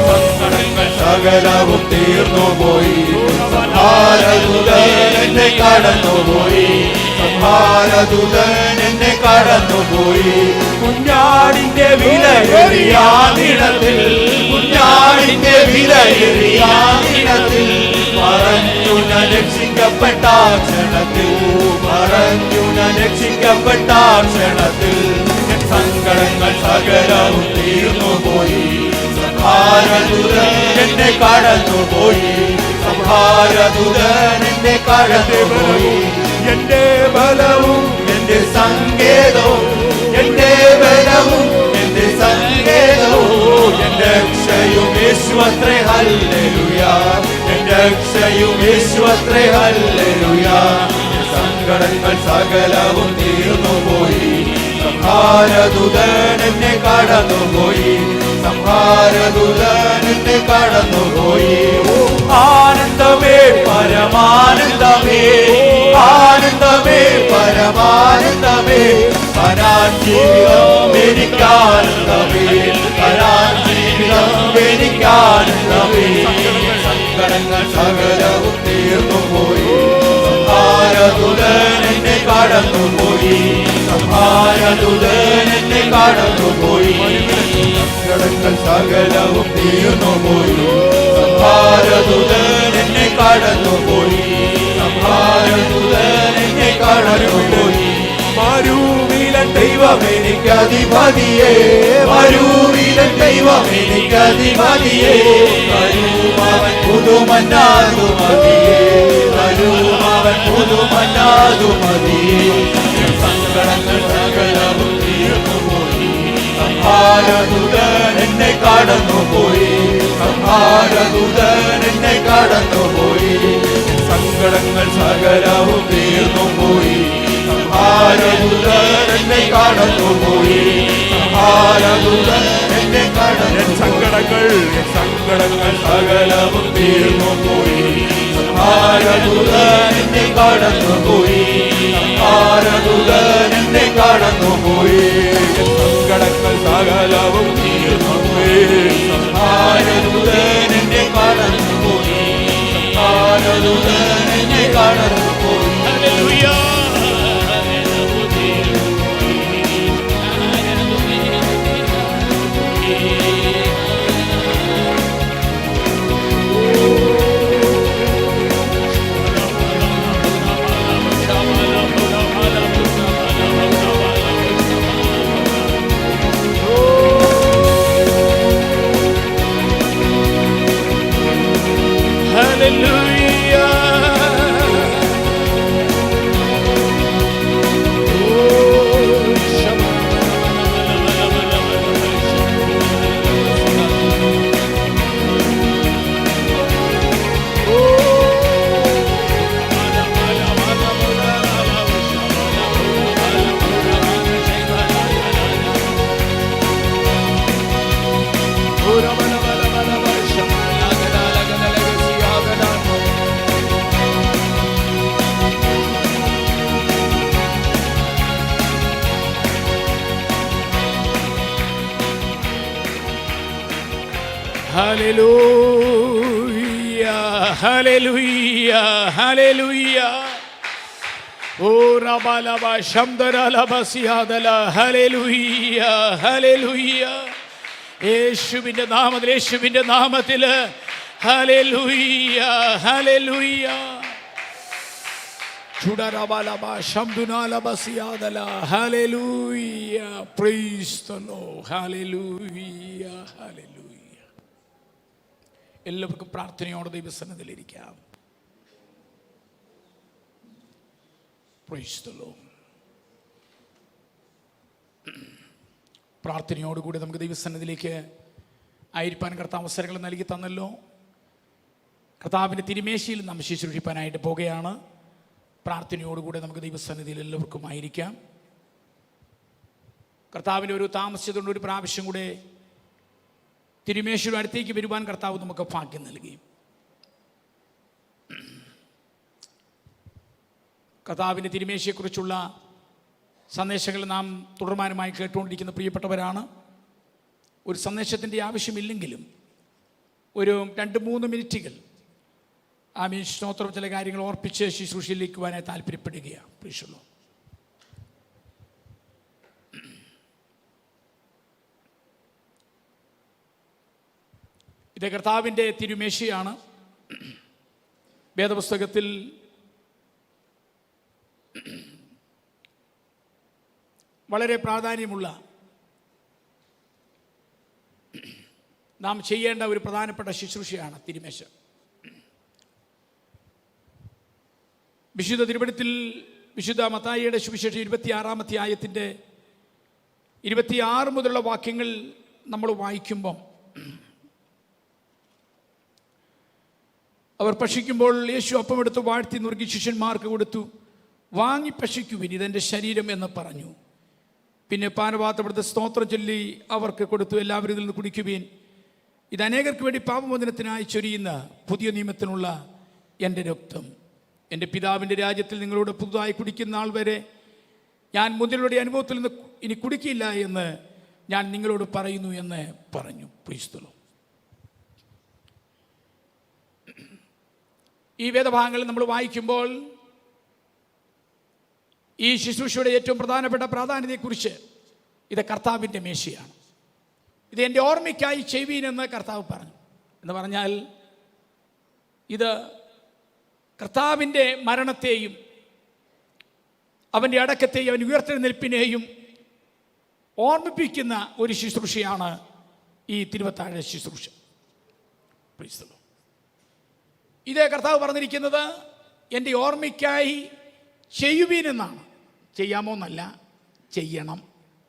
സങ്കടങ്ങൾ സകലവും തീർന്നുപോയി, സംഹാരദൂതൻ എന്നെ കടന്നുപോയി, സംഹാരദൂതൻ എന്നെ കടന്നുപോയി. കുഞ്ഞാടിന്റെ വിലയേറിയ നിലത്തിൽ, കുഞ്ഞാടിന്റെ വിലയേറിയ നിലത്തിൽ പറഞ്ഞു ഞാൻ രക്ഷിക്കപ്പെട്ട ക്ഷണത്തിൽ, പറഞ്ഞു ഞാൻ രക്ഷിക്കപ്പെട്ട ക്ഷണത്തിൽ. സങ്കടങ്ങൾ സകലവും തീർന്നുപോയി, സംഹാരദൂതൻ എന്നെ കടന്നുപോയി, സംഹാരദൂതൻ എന്നെ കടന്നുപോയി. എന്റെ ബലവും എന്റെ സങ്കേതവും, എന്റെ ബലവും എന്റെ സങ്കേതവും, എന്റെ രക്ഷയും യേശുവത്രേ ഹല്ലേലൂയ, എന്റെ രക്ഷയും യേശുവത്രേ ഹല്ലേലൂയ. സങ്കടങ്ങൾ സകലവും തീർന്നുപോയി, സംഹാരദൂതൻ എന്നെ കടന്നുപോയി, സംഹാരദൂതൻ എന്നെ കടന്നുപോയി. ആനന്ദമേ പരമാനന്ദമേ, ആനന്ദമേ പരമാനന്ദമേ. കനാൻ ജീവിതം എനിക്കാനന്ദമേ, കനാൻ ജീവിതം എനിക്കാനന്ദമേ. സങ്കടങ്ങൾ സകലവും തീർന്നുപോയി, സംഹാരദൂതൻ എന്നെ കടന്നുപോയി, സംഹാരദൂതൻ എന്നെ കടന്നുപോയി. സങ്കടങ്ങൾ സകലവും തീർന്നുപോയി, സംഹാരദൂതൻ എന്നെ കടന്നുപോയി, സംഹാരദൂതൻ എന്നെ കടന്നുപോയി. മരുവിലൻ ദൈവം എനിക്കധിപതിയേ, മരുവിലൻ ദൈവം എനിക്കധിപതിയേ. തരും അവൻ പുതുമന്നാതു മതിയേ, തരും അവൻ പുതുമന്നാതു മതിയേ. സങ്കടങ്ങൾ സകലവും തീർന്നുപോയി, സംഹാരദൂതൻ എന്നെ കടന്നുപോയി, സംഹാരദൂതൻ എന്നെ കടന്നുപോയി. സങ്കടങ്ങൾ സകലവും തീർന്നുപോയി, സംഹാരദൂതൻ എന്നെ കടന്നുപോയി, സംഹാരദൂതൻ എന്നെ കടന്നു. സങ്കടങ്ങൾ സങ്കടങ്ങൾ സകലവും തീർന്നുപോയി, സംഹാരദൂതൻ എന്നെ കടന്നുപോയി, സംഹാരദൂതൻ എന്നെ കടന്നുപോയി. സങ്കടങ്ങൾ സകലവും തീർന്നുപോയി, സംഹാരദൂതൻ എന്നെ കടന്നുപോയി, സംഹാരദൂതൻ ഹല്ലേലൂയ, ഹല്ലേലൂയ, ഹല്ലേലൂയ. ഓ റബലബ ശംദരലബസിയാദല. Hallelujah, hallelujah. യേശുവിന്റെ നാമത്തിൽ, യേശുവിന്റെ നാമത്തിൽ. Hallelujah, hallelujah. ചുടരബലബ ശംദുനാലബസിയാദല. Hallelujah. Praise the Lord. Hallelujah, hallelujah. എല്ലാവർക്കും പ്രാർത്ഥനയോടെ ദൈവസന്നിധിയിലിരിക്കാം. Price the Lord. പ്രാർത്ഥനയോടുകൂടി നമുക്ക് ദൈവസന്നിധിയിലേക്ക് ആയിരിക്കാൻ കർത്താവ് അവസരങ്ങൾ നൽകി തന്നല്ലോ. കർത്താവിൻ്റെ തിരുമേശയിൽ നാം ശുശ്രൂഷിപ്പാനായിട്ട് പോകുകയാണ്. പ്രാർത്ഥനയോടുകൂടി നമുക്ക് ദൈവസന്നിധിയിൽ എല്ലാവർക്കും ആയിരിക്കാം. കർത്താവിൻ്റെ ഒരു താമസിച്ചതുകൊണ്ട് ഒരു പ്രാവശ്യം കൂടെ തിരുമേശയുടെ അടുത്തേക്ക് വരുവാൻ കർത്താവ് നമുക്ക് ഭാഗ്യം നൽകി. കർത്താവിൻ്റെ തിരുമേശയെക്കുറിച്ചുള്ള സന്ദേശങ്ങൾ നാം തുടർമാനമായി കേട്ടുകൊണ്ടിരിക്കുന്ന പ്രിയപ്പെട്ടവരാണ്. ഒരു സന്ദേശത്തിൻ്റെ ആവശ്യമില്ലെങ്കിലും ഒരു 2-3 മിനിറ്റുകൾ സ്തോത്രം ചില കാര്യങ്ങൾ ഓർപ്പിച്ച് ശുശ്രൂഷയിലേക്കുവാനായി താല്പര്യപ്പെടുകയാണ്. പ്രീശുള്ളൂ. ഇത് കർത്താവിൻ്റെ തിരുമേശയാണ്. വേദപുസ്തകത്തിൽ വളരെ പ്രാധാന്യമുള്ള നാം ചെയ്യേണ്ട ഒരു പ്രധാനപ്പെട്ട ശുശ്രൂഷയാണ് തിരുമേശ. വിശുദ്ധ തിരുവെഴുത്തിൽ വിശുദ്ധ മത്തായിയുടെ സുവിശേഷം 26-ാം അധ്യായത്തിൻ്റെ 26 മുതലുള്ള വാക്യങ്ങൾ നമ്മൾ വായിക്കുമ്പം, അവർ ഭക്ഷിക്കുമ്പോൾ യേശു അപ്പമെടുത്ത് വാഴ്ത്തി നുറുക്കി ശിഷ്യന്മാർക്ക് കൊടുത്തു. വാങ്ങി ഭക്ഷിക്കുവിൻ, ഇതെൻ്റെ ശരീരം എന്ന് പറഞ്ഞു. പിന്നെ പാനപാത്രമെടുത്ത് സ്തോത്രം ചൊല്ലി അവർക്ക് കൊടുത്തു. എല്ലാവരും ഇതിൽ നിന്ന് കുടിക്കുവിൻ, ഇത് അനേകർക്ക് വേണ്ടി പാപമോചനത്തിനായി ചൊരിയുന്ന പുതിയ നിയമത്തിനുള്ള എൻ്റെ രക്തം. എൻ്റെ പിതാവിൻ്റെ രാജ്യത്തിൽ നിങ്ങളോട് പുതുതായി കുടിക്കുന്ന നാൾ വരെ ഞാൻ മുതലുടെ അനുഭവത്തിൽ നിന്ന് ഇനി കുടിക്കില്ല എന്ന് ഞാൻ നിങ്ങളോട് പറയുന്നു എന്ന് പറഞ്ഞു. Price the Lord. ഈ വേദഭാഗങ്ങൾ നമ്മൾ വായിക്കുമ്പോൾ ഈ ശുശ്രൂഷയുടെ ഏറ്റവും പ്രധാനപ്പെട്ട പ്രാധാന്യത്തെക്കുറിച്ച്, ഇത് കർത്താവിൻ്റെ മേശയാണ്, ഇത് എൻ്റെ ഓർമ്മയ്ക്കായി ചെയ്യുവീനെന്ന് കർത്താവ് പറഞ്ഞു. എന്ന് പറഞ്ഞാൽ ഇത് കർത്താവിൻ്റെ മരണത്തെയും അവൻ്റെ അടക്കത്തെയും അവൻ്റെ ഉയർത്തെഴുന്നേൽപ്പിനെയും ഓർമ്മിപ്പിക്കുന്ന ഒരു ശുശ്രൂഷയാണ് ഈ തിരുവത്താഴ ശുശ്രൂഷ. Price the Lord. ഇത് കർത്താവ് പറഞ്ഞിരിക്കുന്നത് എൻ്റെ ഓർമ്മയ്ക്കായി ചെയ്യുവീനെന്നാണ്. ചെയ്യാമോ എന്നല്ല, ചെയ്യണം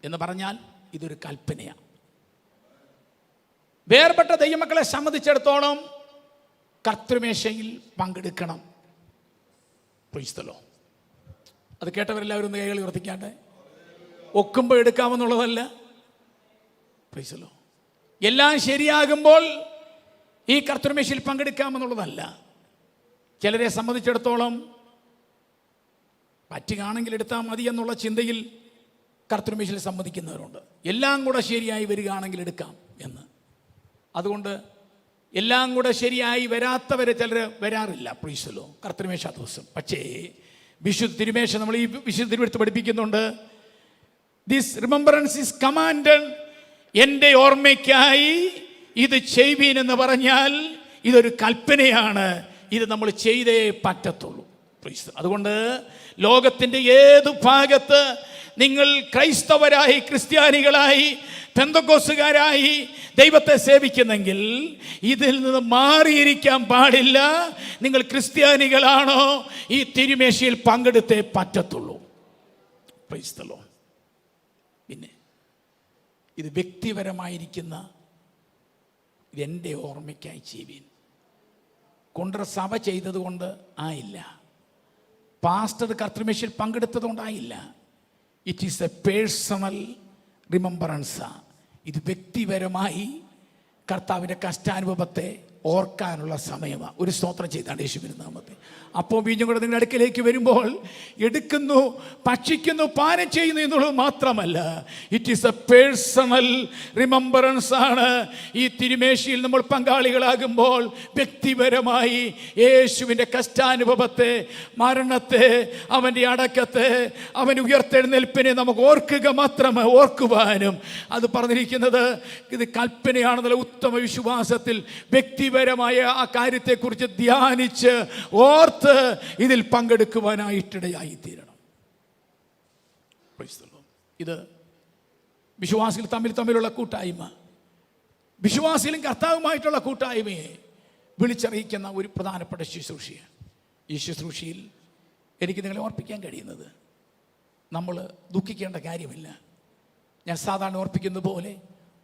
എന്ന് പറഞ്ഞാൽ ഇതൊരു കൽപ്പനയാണ്. വേർപെട്ട ദൈവമക്കളെ സംബന്ധിച്ചിടത്തോളം കർത്തൃമേശയിൽ പങ്കെടുക്കണം. Praise the Lord. അത് കേട്ടവരെല്ലാവരും ഒന്ന് കൈകൾ ഉയർത്തിക്കാട്ടെ. ഒക്കുമ്പോൾ എടുക്കാമെന്നുള്ളതല്ല. Praise the Lord. എല്ലാം ശരിയാകുമ്പോൾ ഈ കർത്തൃമേശയിൽ പങ്കെടുക്കാമെന്നുള്ളതല്ല. ചിലരെ സംബന്ധിച്ചിടത്തോളം പറ്റുകയാണെങ്കിൽ എടുത്താൽ മതി എന്നുള്ള ചിന്തയിൽ കർത്തൃമേശയിൽ സമ്മതിക്കുന്നവരുണ്ട്. എല്ലാം കൂടെ ശരിയായി വരികയാണെങ്കിൽ എടുക്കാം എന്ന്. അതുകൊണ്ട് എല്ലാം കൂടെ ശരിയായി വരാത്തവരെ ചിലർ വരാറില്ല. Price the Lord. കർത്തൃമേശ ദിവസം. പക്ഷേ വിശുദ്ധ തിരുമേശ നമ്മൾ ഈ വിശുദ്ധ തിരുവെഴുത്ത് പഠിപ്പിക്കുന്നുണ്ട്. This remembrance is commanded. എൻ്റെ ഓർമ്മയ്ക്കായി ഇത് ചെയ്യുവീൻ എന്ന് പറഞ്ഞാൽ ഇതൊരു കൽപ്പനയാണ്. ഇത് നമ്മൾ ചെയ്തേ പറ്റത്തുള്ളൂ. അതുകൊണ്ട് ലോകത്തിൻ്റെ ഏത് ഭാഗത്ത് നിങ്ങൾ ക്രൈസ്തവരായി, ക്രിസ്ത്യാനികളായി, പെന്തക്കോസ്തുകാരായി ദൈവത്തെ സേവിക്കുന്നെങ്കിൽ ഇതിൽ നിന്ന് മാറിയിരിക്കാൻ പാടില്ല. നിങ്ങൾ ക്രിസ്ത്യാനികളാണോ, ഈ തിരുമേശയിൽ പങ്കെടുത്തേ പറ്റത്തുള്ളൂ. Price the Lord. പിന്നെ ഇത് വ്യക്തിപരമായിരിക്കുന്ന, ഇതെൻ്റെ ഓർമ്മയ്ക്കായി ചെയ്യുവീൻ. കൊണ്ടറ സഭ ചെയ്തതുകൊണ്ട് ആയില്ല, പാസ്റ്റർ കർത്തൃമേശയിൽ പങ്കെടുത്തത് കൊണ്ടായില്ല. It is a personal remembrance. ഇത് വ്യക്തിപരമായി കർത്താവിൻ്റെ കഷ്ടാനുഭവത്തെ ഓർക്കാനുള്ള സമയമാണ്. ഒരു സ്തോത്രം ചെയ്താണ് യേശുവിന്റെ നാമത്തിൽ. അപ്പോൾ വീഞ്ഞും കൂടെ നിങ്ങളുടെ അടുക്കലേക്ക് വരുമ്പോൾ എടുക്കുന്നു, ഭക്ഷിക്കുന്നു, പാനം ചെയ്യുന്നു എന്നുള്ളത് മാത്രമല്ല, it is a personal remembrance ആണ്. ഈ തിരുമേശയിൽ നമ്മൾ പങ്കാളികളാകുമ്പോൾ വ്യക്തിപരമായി യേശുവിൻ്റെ കഷ്ടാനുഭവത്തെ, മരണത്തെ, അവൻ്റെ അടക്കത്തെ, അവൻ്റെ ഉയർത്തെഴുന്നേൽപ്പിനെ നമുക്ക് ഓർക്കുക മാത്രമേ, ഓർക്കുവാനും അത് പറഞ്ഞിരിക്കുന്നത് ഇത് കൽപ്പനയാണെന്നുള്ള ഉത്തമ വിശ്വാസത്തിൽ വ്യക്തിപരമായ ആ കാര്യത്തെക്കുറിച്ച് ധ്യാനിച്ച് ഓർത്ത് ഇതിൽ പങ്കെടുക്കുവാനായിട്ടിടയായിത്തീരണം. ഇത് വിശ്വാസികൾ തമ്മിലുള്ള കൂട്ടായ്മ, വിശ്വാസികളും കർത്താവുമായിട്ടുള്ള കൂട്ടായ്മയെ വിളിച്ചറിയിക്കുന്ന ഒരു പ്രധാനപ്പെട്ട ശുശ്രൂഷയാണ്. ഈ ശുശ്രൂഷയിൽ എനിക്ക് നിങ്ങളെ ഓർപ്പിക്കാൻ കഴിയുന്നത്, നമ്മൾ ദുഃഖിക്കേണ്ട കാര്യമില്ല. ഞാൻ സാധാരണ ഓർപ്പിക്കുന്നത് പോലെ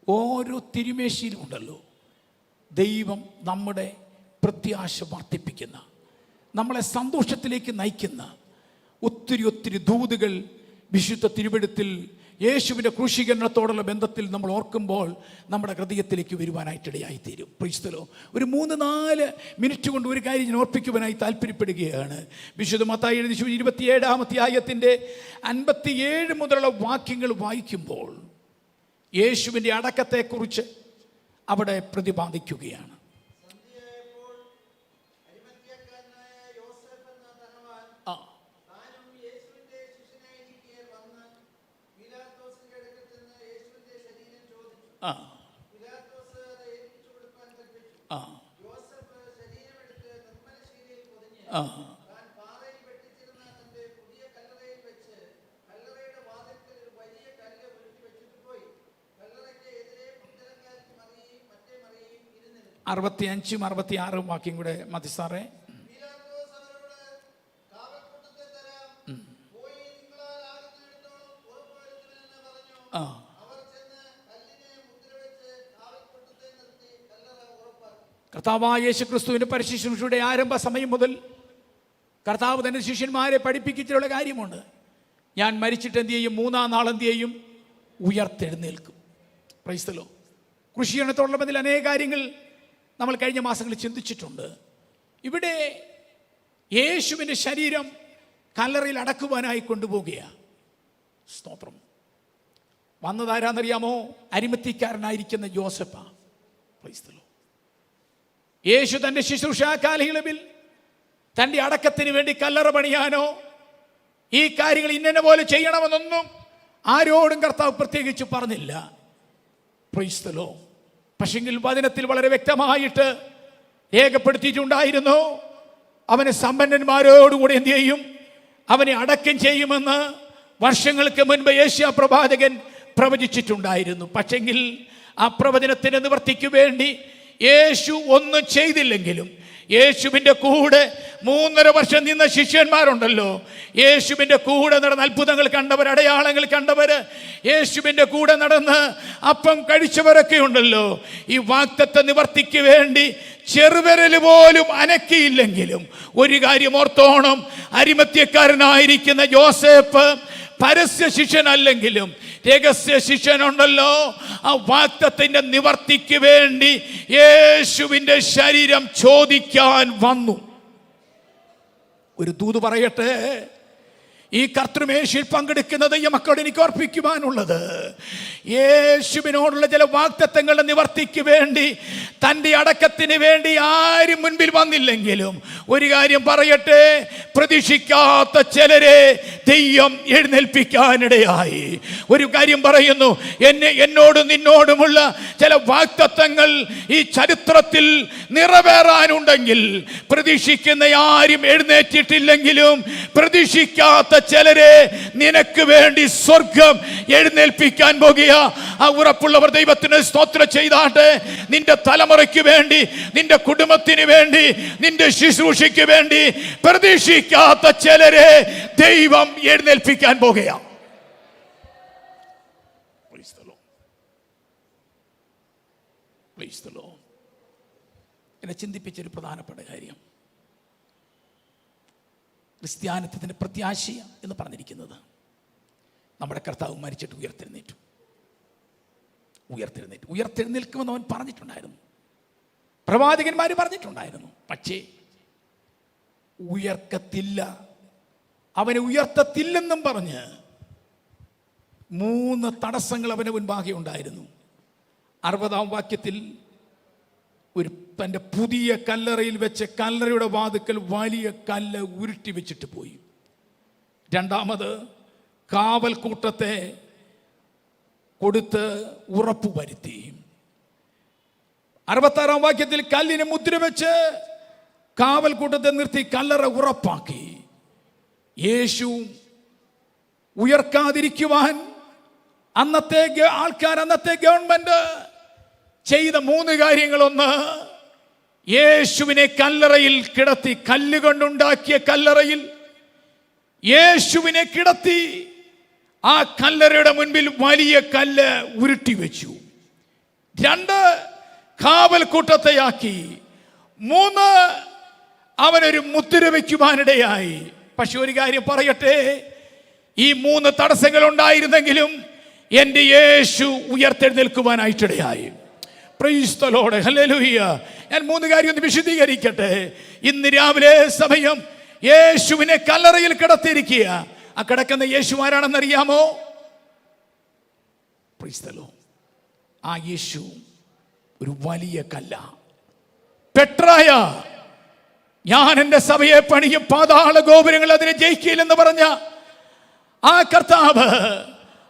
ഓരോ തിരുമേശയിലും ഉണ്ടല്ലോ ദൈവം നമ്മുടെ പ്രത്യാശ വർദ്ധിപ്പിക്കുന്ന, നമ്മളെ സന്തോഷത്തിലേക്ക് നയിക്കുന്ന ഒത്തിരി ദൂതുകൾ വിശുദ്ധ തിരുവെഴുത്തിൽ യേശുവിൻ്റെ ക്രൂശീകരണത്തോടുള്ള ബന്ധത്തിൽ നമ്മൾ ഓർക്കുമ്പോൾ നമ്മുടെ ഹൃദയത്തിലേക്ക് വരുവാനായിട്ടിടയായിത്തീരും. പ്രീസ്തലോ, ഒരു 3-4 മിനിറ്റ് കൊണ്ട് ഒരു കാര്യം ഞാൻ ഓർപ്പിക്കുവാനായി താല്പര്യപ്പെടുകയാണ്. വിശുദ്ധ മത്തായി എഴുതിയ 27-ാം അധ്യായത്തിൻ്റെ 57 മുതലുള്ള വാക്യങ്ങൾ വായിക്കുമ്പോൾ യേശുവിൻ്റെ അടക്കത്തെക്കുറിച്ച് അവിടെ പ്രതിപാദിക്കുകയാണ്. അറുപത്തിയഞ്ചും 66 വാക്യം കൂടെ മതി സാറേ. കർത്താവായ യേശു ക്രിസ്തുവിൻ്റെ പരിശുശ്രൂഷയുടെ ആരംഭ സമയം മുതൽ കർത്താവ് തൻ്റെ ശിഷ്യന്മാരെ പഠിപ്പിച്ചിട്ടുള്ള കാര്യമുണ്ട്. ഞാൻ മരിച്ചിട്ട് എന്ത് ചെയ്യും? 3-ാം നാൾ എന്ത് ചെയ്യും? ഉയർത്തെഴുന്നേൽക്കും. Praise the Lord. ക്രൂശീകരണത്തോടുള്ള ബന്ധത്തിൽ അനേക കാര്യങ്ങൾ നമ്മൾ കഴിഞ്ഞ മാസങ്ങളിൽ ചിന്തിച്ചിട്ടുണ്ട്. ഇവിടെ യേശുവിൻ്റെ ശരീരം കല്ലറയിൽ അടക്കുവാനായി കൊണ്ടുപോവുകയാണ്. സ്തോത്രം. വന്നതാരാന്നറിയാമോ? അരിമത്തിക്കാരനായിരിക്കുന്ന യോസേപ്പാ. Praise the Lord. യേശു തൻ്റെ ശുശ്രൂഷാ കാലയളവിൽ തൻ്റെ അടക്കത്തിന് വേണ്ടി കല്ലറ പണിയാനോ ഈ കാര്യങ്ങൾ ഇന്ന പോലെ ചെയ്യണമെന്നൊന്നും ആരോടും കർത്താവ് പ്രത്യേകിച്ച് പറഞ്ഞില്ല. Price the Lord. പക്ഷെങ്കിൽ വചനത്തിൽ വളരെ വ്യക്തമായിട്ട് രേഖപ്പെടുത്തിയിട്ടുണ്ടായിരുന്നു, അവനെ സമ്പന്നന്മാരോടുകൂടി എന്ത് ചെയ്യും? അവനെ അടക്കം ചെയ്യുമെന്ന് വർഷങ്ങൾക്ക് മുൻപ് യേശയ്യാ പ്രവാചകൻ പ്രവചിച്ചിട്ടുണ്ടായിരുന്നു. പക്ഷെങ്കിൽ ആ പ്രവചനത്തിൻ്റെ നിവൃത്തിക്ക് വേണ്ടി യേശു ഒന്നും ചെയ്തില്ലെങ്കിലും യേശുവിൻ്റെ കൂടെ 3.5 വർഷം നിന്ന ശിഷ്യന്മാരുണ്ടല്ലോ, യേശുവിൻ്റെ കൂടെ നടന്ന അത്ഭുതങ്ങൾ കണ്ടവർ, അടയാളങ്ങൾ കണ്ടവർ, യേശുവിൻ്റെ കൂടെ നടന്ന് അപ്പം കഴിച്ചവരൊക്കെ ഉണ്ടല്ലോ, ഈ വാഗ്ദത്ത നിവർത്തിക്ക് വേണ്ടി ചെറുവിരൽ പോലും അനക്കിയില്ലെങ്കിലും ഒരു കാര്യം ഓർത്തോണം, അരിമത്യക്കാരനായിരിക്കുന്ന യോസേപ്പ് പരസ്യ ശിഷ്യനല്ലെങ്കിലും രഹസ്യ ശിഷ്യനുണ്ടല്ലോ, ആ വാഗ്ദത്തത്തിന്റെ നിവർത്തിക്ക് വേണ്ടി യേശുവിൻ്റെ ശരീരം ചോദിക്കാൻ വന്നു. ഒരു ദൂത് പറയട്ടെ, ഈ കർത്തൃമേശയിൽ പങ്കെടുക്കുന്ന ദൈവമക്കളോട് എനിക്ക് ഓർപ്പിക്കുവാനുള്ളത്, യേശുവിനോടുള്ള ചില വാഗ്ദത്തങ്ങളുടെ നിവർത്തിക്ക് വേണ്ടി, തൻ്റെ അടക്കത്തിന് വേണ്ടി ആരും മുൻപിൽ വന്നില്ലെങ്കിലും ഒരു കാര്യം പറയട്ടെ, പ്രതീക്ഷിക്കാത്ത ചിലരെ ദൈവം എഴുന്നേൽപ്പിക്കാനിടയായി. ഒരു കാര്യം പറയുന്നു, എന്നോടും നിന്നോടുമുള്ള ചില വാഗ്ദത്തങ്ങൾ ഈ ചരിത്രത്തിൽ നിറവേറാനുണ്ടെങ്കിൽ, പ്രതീക്ഷിക്കുന്ന ആരും എഴുന്നേറ്റിട്ടില്ലെങ്കിലും പ്രതീക്ഷിക്കാത്ത ചിലരെ നിനക്ക് വേണ്ടി സ്വർഗം എഴുന്നേൽപ്പിക്കാൻ പോകുക. ആ ഉറപ്പുള്ളവർ ദൈവത്തിന് സ്തോത്രം ചെയ്താട്ടെ. നിന്റെ തലമുറയ്ക്ക് വേണ്ടി, നിന്റെ കുടുംബത്തിന് വേണ്ടി, നിന്റെ ശുശ്രൂഷയ്ക്ക് വേണ്ടി പ്രതീക്ഷിക്കാത്ത ചിലരെ ദൈവം എഴുന്നേൽപ്പിക്കാൻ പോകുക. എന്നെ ചിന്തിപ്പിച്ചൊരു പ്രധാനപ്പെട്ട കാര്യം, ക്രിസ്ത്യാനിത്വത്തിൻ്റെ പ്രത്യാശ എന്ന് പറഞ്ഞിരിക്കുന്നത് നമ്മുടെ കർത്താവ് മരിച്ചിട്ട് ഉയർത്തെഴുന്നേൽക്കുമെന്ന് അവൻ പറഞ്ഞിട്ടുണ്ടായിരുന്നു. പ്രവാചകന്മാർ പറഞ്ഞിട്ടുണ്ടായിരുന്നു. പക്ഷേ ഉയർക്കത്തില്ല, അവനെ ഉയർത്തത്തില്ലെന്നും പറഞ്ഞ് 3 തടസ്സങ്ങൾ അവന് മുൻപാകെ ഉണ്ടായിരുന്നു. 60-ാം വാക്യത്തിൽ തൻ്റെ പുതിയ കല്ലറയിൽ വെച്ച് കല്ലറയുടെ വാതുക്കൽ വലിയ കല്ല് ഉരുട്ടി വെച്ചിട്ട് പോയി. 2ാമത് കാവൽക്കൂട്ടത്തെ കൊടുത്ത് ഉറപ്പ് വരുത്തി. 66-ാം വാക്യത്തിൽ കല്ലിനെ മുദ്ര വെച്ച് കാവൽക്കൂട്ടത്തെ നിർത്തി കല്ലറ ഉറപ്പാക്കി. യേശു ഉയർക്കാതിരിക്കുവാൻ അന്നത്തെ ആൾക്കാർ, അന്നത്തെ ഗവൺമെന്റ് ചെയ്ത 3 കാര്യങ്ങളൊന്ന്, യേശുവിനെ കല്ലറയിൽ കിടത്തി, കല്ലുകൊണ്ടുണ്ടാക്കിയ കല്ലറയിൽ യേശുവിനെ കിടത്തി ആ കല്ലറയുടെ മുൻപിൽ വലിയ കല്ല് ഉരുട്ടി വെച്ചു. 2, കാവൽക്കൂട്ടത്തെയാക്കി. 3, അവനൊരു മുദ്ര വയ്ക്കുവാനിടയായി. പക്ഷെ ഒരു കാര്യം പറയട്ടെ, ഈ 3 തടസ്സങ്ങൾ ഉണ്ടായിരുന്നെങ്കിലും എൻ്റെ യേശു ഉയർത്തെഴുന്നേൽക്കുവാനായിട്ടിടയായി. Praise the Lord, hallelujah. ഞാൻ 3 കാര്യം ഒന്ന് വിശദീകരിക്കട്ടെ. ഇന്ന് രാവിലെ സമയം യേശുവിനെ കല്ലറയിൽ കിടത്തിയിരിക്കുക. ആ കിടക്കുന്ന യേശു ആരാണെന്നറിയാമോ? Praise the Lord. ആ യേശു ഒരു വലിയ കല്ല, പെട്രായ. ഞാൻ എൻ്റെ സഭയെ പണിയും, പാതാള ഗോപുരങ്ങൾ അതിനെ ജയിക്കില്ലെന്ന് പറഞ്ഞ ആ കർത്താവ്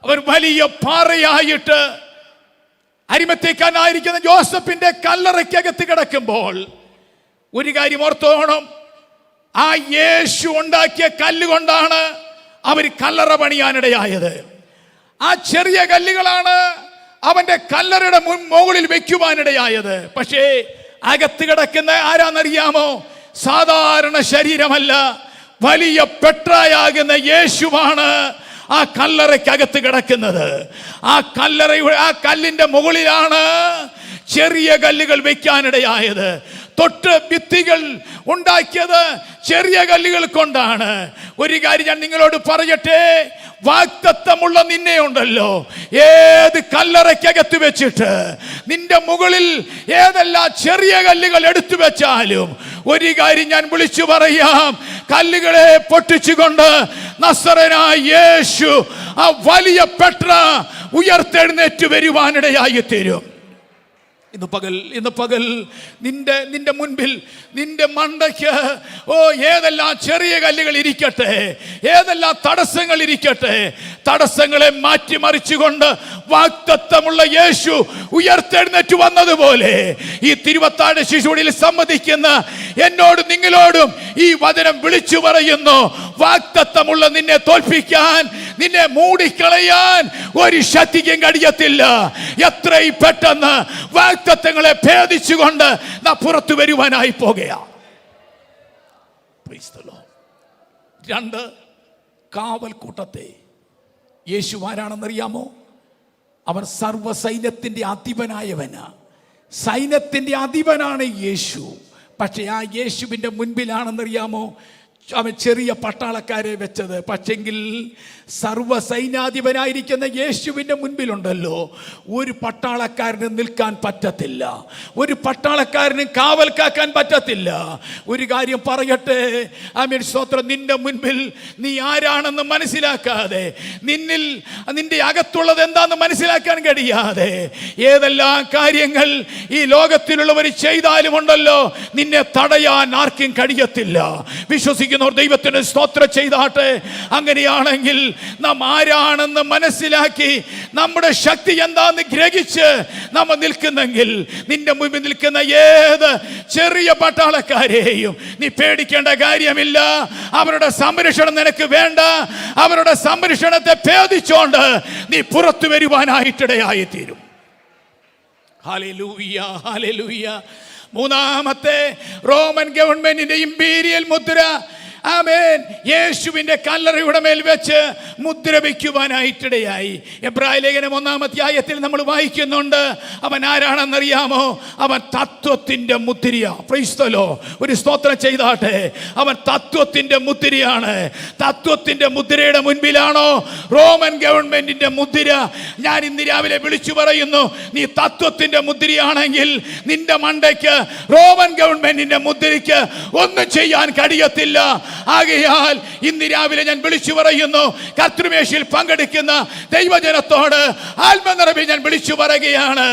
അവർ വലിയ പാറയായിട്ട് അരിമത്തേക്കാനായിരിക്കുന്ന ജോസഫിന്റെ കല്ലറയ്ക്കകത്ത് കിടക്കുമ്പോൾ ഒരു കാര്യം ഓർത്തോണം, ആ യേശു ഉണ്ടാക്കിയ കല്ലുകൊണ്ടാണ് അവർ കല്ലറ പണിയാനിടയായത്. ആ ചെറിയ കല്ലുകളാണ് അവന്റെ കല്ലറയുടെ മുകളിൽ വെക്കുവാനിടയായത്. പക്ഷേ അകത്ത് കിടക്കുന്ന ആരാന്നറിയാമോ? സാധാരണ ശരീരമല്ല, വലിയ പെട്രായാകുന്ന യേശുവാണ് ആ കല്ലറയ്ക്കകത്ത് കിടക്കുന്നത്. ആ കല്ലിന്റെ മുകളിലാണ് ചെറിയ കല്ലുകൾ വെക്കാനിടയായത്. തൊട്ട് ഭിത്തികൾ ഉണ്ടാക്കിയത് ചെറിയ കല്ലുകൾ കൊണ്ടാണ്. ഒരു കാര്യം ഞാൻ നിങ്ങളോട് പറയട്ടെ, വാഗ്ദത്തമുള്ള നിന്നെ ഉണ്ടല്ലോ, ഏത് കല്ലറയ്ക്കകത്ത് വെച്ചിട്ട് നിന്റെ മുകളിൽ ഏതെല്ലാം ചെറിയ കല്ലുകൾ എടുത്തു വെച്ചാലും ഒരു കാര്യം ഞാൻ വിളിച്ചു പറയാം, കല്ലുകളെ പൊട്ടിച്ചുകൊണ്ട് നസറേനായ യേശു ആ വലിയ പെട്ര ഉയർത്തെഴുന്നേറ്റ് വരുവാനിടയായി തീരും. ഇന്ന് പകൽ നിന്റെ മുൻപിൽ, നിന്റെ മണ്ടയ്ക്ക് ഏതെല്ലാം ചെറിയ കല്ലുകൾ ഇരിക്കട്ടെ, ഏതെല്ലാം തടസ്സങ്ങൾ ഇരിക്കട്ടെ, തടസ്സങ്ങളെ മാറ്റിമറിച്ചുകൊണ്ട് വാഗ്ദത്തമുള്ള യേശു ഉയർത്തെഴുന്നേറ്റ് വന്നതുപോലെ ഈ തിരുവത്താഴ ശിശുവിൽ സമ്മതിക്കുന്ന എന്നോടും നിങ്ങളോടും ഈ വചനം വിളിച്ചു പറയുന്നു, വാഗ്ദത്തമുള്ള നിന്നെ തോൽപ്പിക്കാൻ, നിന്നെ മൂടിക്കളയാൻ ഒരു ശക്തിക്കും കഴിയത്തില്ല. എത്രയും പെട്ടെന്ന് വാഗ്ദത്തങ്ങളെ ഭേദിച്ചുകൊണ്ട് നാം പുറത്തു വരുവാനായി പോകുകയാണ്. 2, കാവൽക്കൂട്ടത്തെ യേശു ആരാണെന്നറിയാമോ? അവൻ സർവ്വസൈന്യത്തിന്റെ അധിപനായവനാ. സൈന്യത്തിന്റെ അധിപനാണ് യേശു. പക്ഷെ ആ യേശുവിന്റെ മുൻപിലാണെന്നറിയാമോ അവൻ ചെറിയ പട്ടാളക്കാരെ വെച്ചത്? പക്ഷെങ്കിൽ സർവ്വസൈന്യാധിപനായിരിക്കുന്ന യേശുവിൻ്റെ മുൻപിലുണ്ടല്ലോ ഒരു പട്ടാളക്കാരന് നിൽക്കാൻ പറ്റത്തില്ല, ഒരു പട്ടാളക്കാരന് കാവൽ കാക്കാൻ പറ്റത്തില്ല. ഒരു കാര്യം പറയട്ടെ, ആമേൻ, സ്തോത്രം. നിന്റെ മുൻപിൽ നീ ആരാണെന്ന് മനസ്സിലാക്കാതെ, നിന്റെ അകത്തുള്ളത് എന്താണെന്ന് മനസ്സിലാക്കാൻ കഴിയാതെ ഏതെല്ലാം കാര്യങ്ങൾ ഈ ലോകത്തിലുള്ളവർ ചെയ്താലും ഉണ്ടല്ലോ, നിന്നെ തടയാൻ ആർക്കും കഴിയത്തില്ല. വിശ്വസിക്കുന്നവർ ദൈവത്തിന് സ്തോത്രം ചെയ്താട്ടെ. അങ്ങനെയാണെങ്കിൽ നാം ആരാണെന്ന് മനസ്സിലാക്കി നമ്മുടെ ശക്തി എന്താന്ന് ഗ്രഹിച്ച് നമ്മൾ നിൽക്കുന്നെങ്കിൽ നിന്റെ മുമ്പിൽ നിൽക്കുന്ന ഏത് ചെറിയ പട്ടാളക്കാരെയും നീ പേടിക്കേണ്ട കാര്യമില്ല. അവരുടെ സംരക്ഷണം നിനക്ക് വേണ്ട. അവരുടെ സംരക്ഷണത്തെ ഭേദിച്ചോണ്ട് നീ പുറത്തു വരുവാനായിട്ടിടയായി തീരും. Hallelujah, hallelujah. 3ാമത്തെ റോമൻ ഗവൺമെന്റിന്റെ ഇമ്പീരിയൽ മുദ്ര ആമേൻ, യേശുവിന്റെ കല്ലറയുടെ മേൽ വെച്ച് മുദ്ര വയ്ക്കുവാനായിട്ടിടയായി. എബ്രായ ലേഖനം 1-ാം അധ്യായത്തിൽ നമ്മൾ വായിക്കുന്നുണ്ട്, അവൻ ആരാണെന്നറിയാമോ? അവൻ തത്വത്തിന്റെ മുദ്രയാ. Praise the Lord. ഒരു സ്തോത്രം ചെയ്താട്ടെ. അവൻ തത്വത്തിന്റെ മുദ്രയാണ്. തത്വത്തിന്റെ മുദ്രയുടെ മുൻപിലാണോ റോമൻ ഗവൺമെന്റിന്റെ മുദ്ര? ഞാൻ ഇന്ന് രാവിലെ വിളിച്ചു പറയുന്നു, നീ തത്വത്തിന്റെ മുദ്രയാണെങ്കിൽ നിന്റെ മണ്ടയ്ക്ക് റോമൻ ഗവൺമെന്റിന്റെ മുദ്രയ്ക്ക് ഒന്നും ചെയ്യാൻ കഴിയത്തില്ല. ആകയാൽ ഇന്ന് രാവിലെ ഞാൻ വിളിച്ചു പറയുന്നു, കർത്തൃമേശയിൽ പങ്കെടുക്കുന്ന ദൈവജനത്തോട് ആത്മനിറവിൽ ഞാൻ വിളിച്ചു പറയുകയാണ്,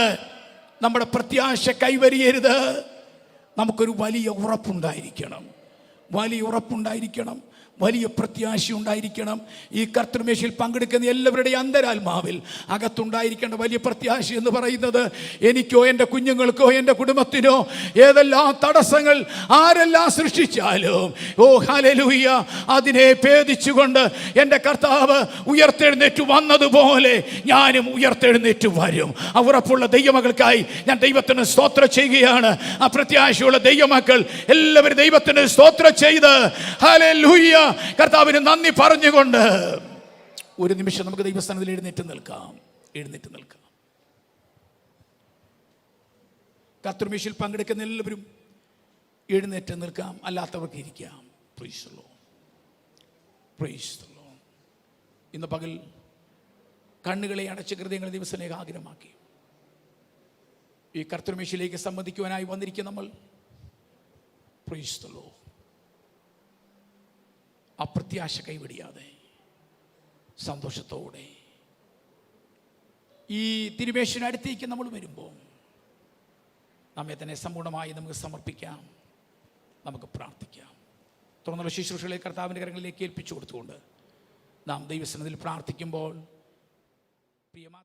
നമ്മുടെ പ്രത്യാശ കൈവരിയരുത്. നമുക്കൊരു വലിയ ഉറപ്പുണ്ടായിരിക്കണം, വലിയ ഉറപ്പുണ്ടായിരിക്കണം, വലിയ പ്രത്യാശ ഉണ്ടായിരിക്കണം. ഈ കർത്തൃമേശയിൽ പങ്കെടുക്കുന്ന എല്ലാവരുടെയും അന്തരാത്മാവിൽ അകത്തുണ്ടായിരിക്കേണ്ട വലിയ പ്രത്യാശ എന്ന് പറയുന്നത്, എനിക്കോ എൻ്റെ കുഞ്ഞുങ്ങൾക്കോ എൻ്റെ കുടുംബത്തിനോ ഏതെല്ലാം തടസ്സങ്ങൾ ആരെല്ലാം സൃഷ്ടിച്ചാലും, ഓ ഹല്ലേലൂയ, അതിനെ ഭേദിച്ചുകൊണ്ട് എൻ്റെ കർത്താവ് ഉയർത്തെഴുന്നേറ്റ് വന്നതുപോലെ ഞാനും ഉയർത്തെഴുന്നേറ്റ് വരും. ആ ഉറപ്പുള്ള ദൈവമക്കൾക്കായി ഞാൻ ദൈവത്തിന് സ്തോത്രം ചെയ്യുകയാണ്. ആ പ്രത്യാശയുള്ള ദൈവമക്കൾ എല്ലാവരും ദൈവത്തിന് സ്തോത്രം ചെയ്ത് ഹല്ലേലൂയ കർത്താവിന് നന്ദി പറഞ്ഞുകൊണ്ട് ഒരു നിമിഷം നമുക്ക് ദൈവസ്ഥാനത്തിൽ എഴുന്നേറ്റ് നിൽക്കാം. കർത്തൃമേശയിൽ പങ്കെടുക്കുന്ന എല്ലാവരും എഴുന്നേറ്റ് നിൽക്കാം, അല്ലാത്തവർക്ക് ഇരിക്കാം. Price the Lord, price the Lord. ഇന്ന് പകൽ കണ്ണുകളെ അടച്ച് ഹൃദയങ്ങളെ ദൈവസനേഹ ആഗ്രഹമാക്കി ഈ കർത്തൃമേശയിലേക്ക് സംബന്ധിക്കുവാനായി വന്നിരിക്കുന്ന നമ്മൾ, പ്രൈസ് ദി ലോർഡ്, അപ്രത്യാശ കൈവിടിയാതെ സന്തോഷത്തോടെ ഈ തിരുമേശിനടുത്തേക്ക് നമ്മൾ വരുമ്പോൾ നമ്മെ തന്നെ സമ്പൂർണ്ണമായി നമുക്ക് സമർപ്പിക്കാം, നമുക്ക് പ്രാർത്ഥിക്കാം. തുറന്നുള്ള ശുശ്രൂഷകളെ കർത്താവിൻ്റെ കരങ്ങളിലേക്ക് ഏൽപ്പിച്ചു കൊടുത്തുകൊണ്ട് നാം ദൈവസന്നിധിയിൽ പ്രാർത്ഥിക്കുമ്പോൾ പ്രിയമാ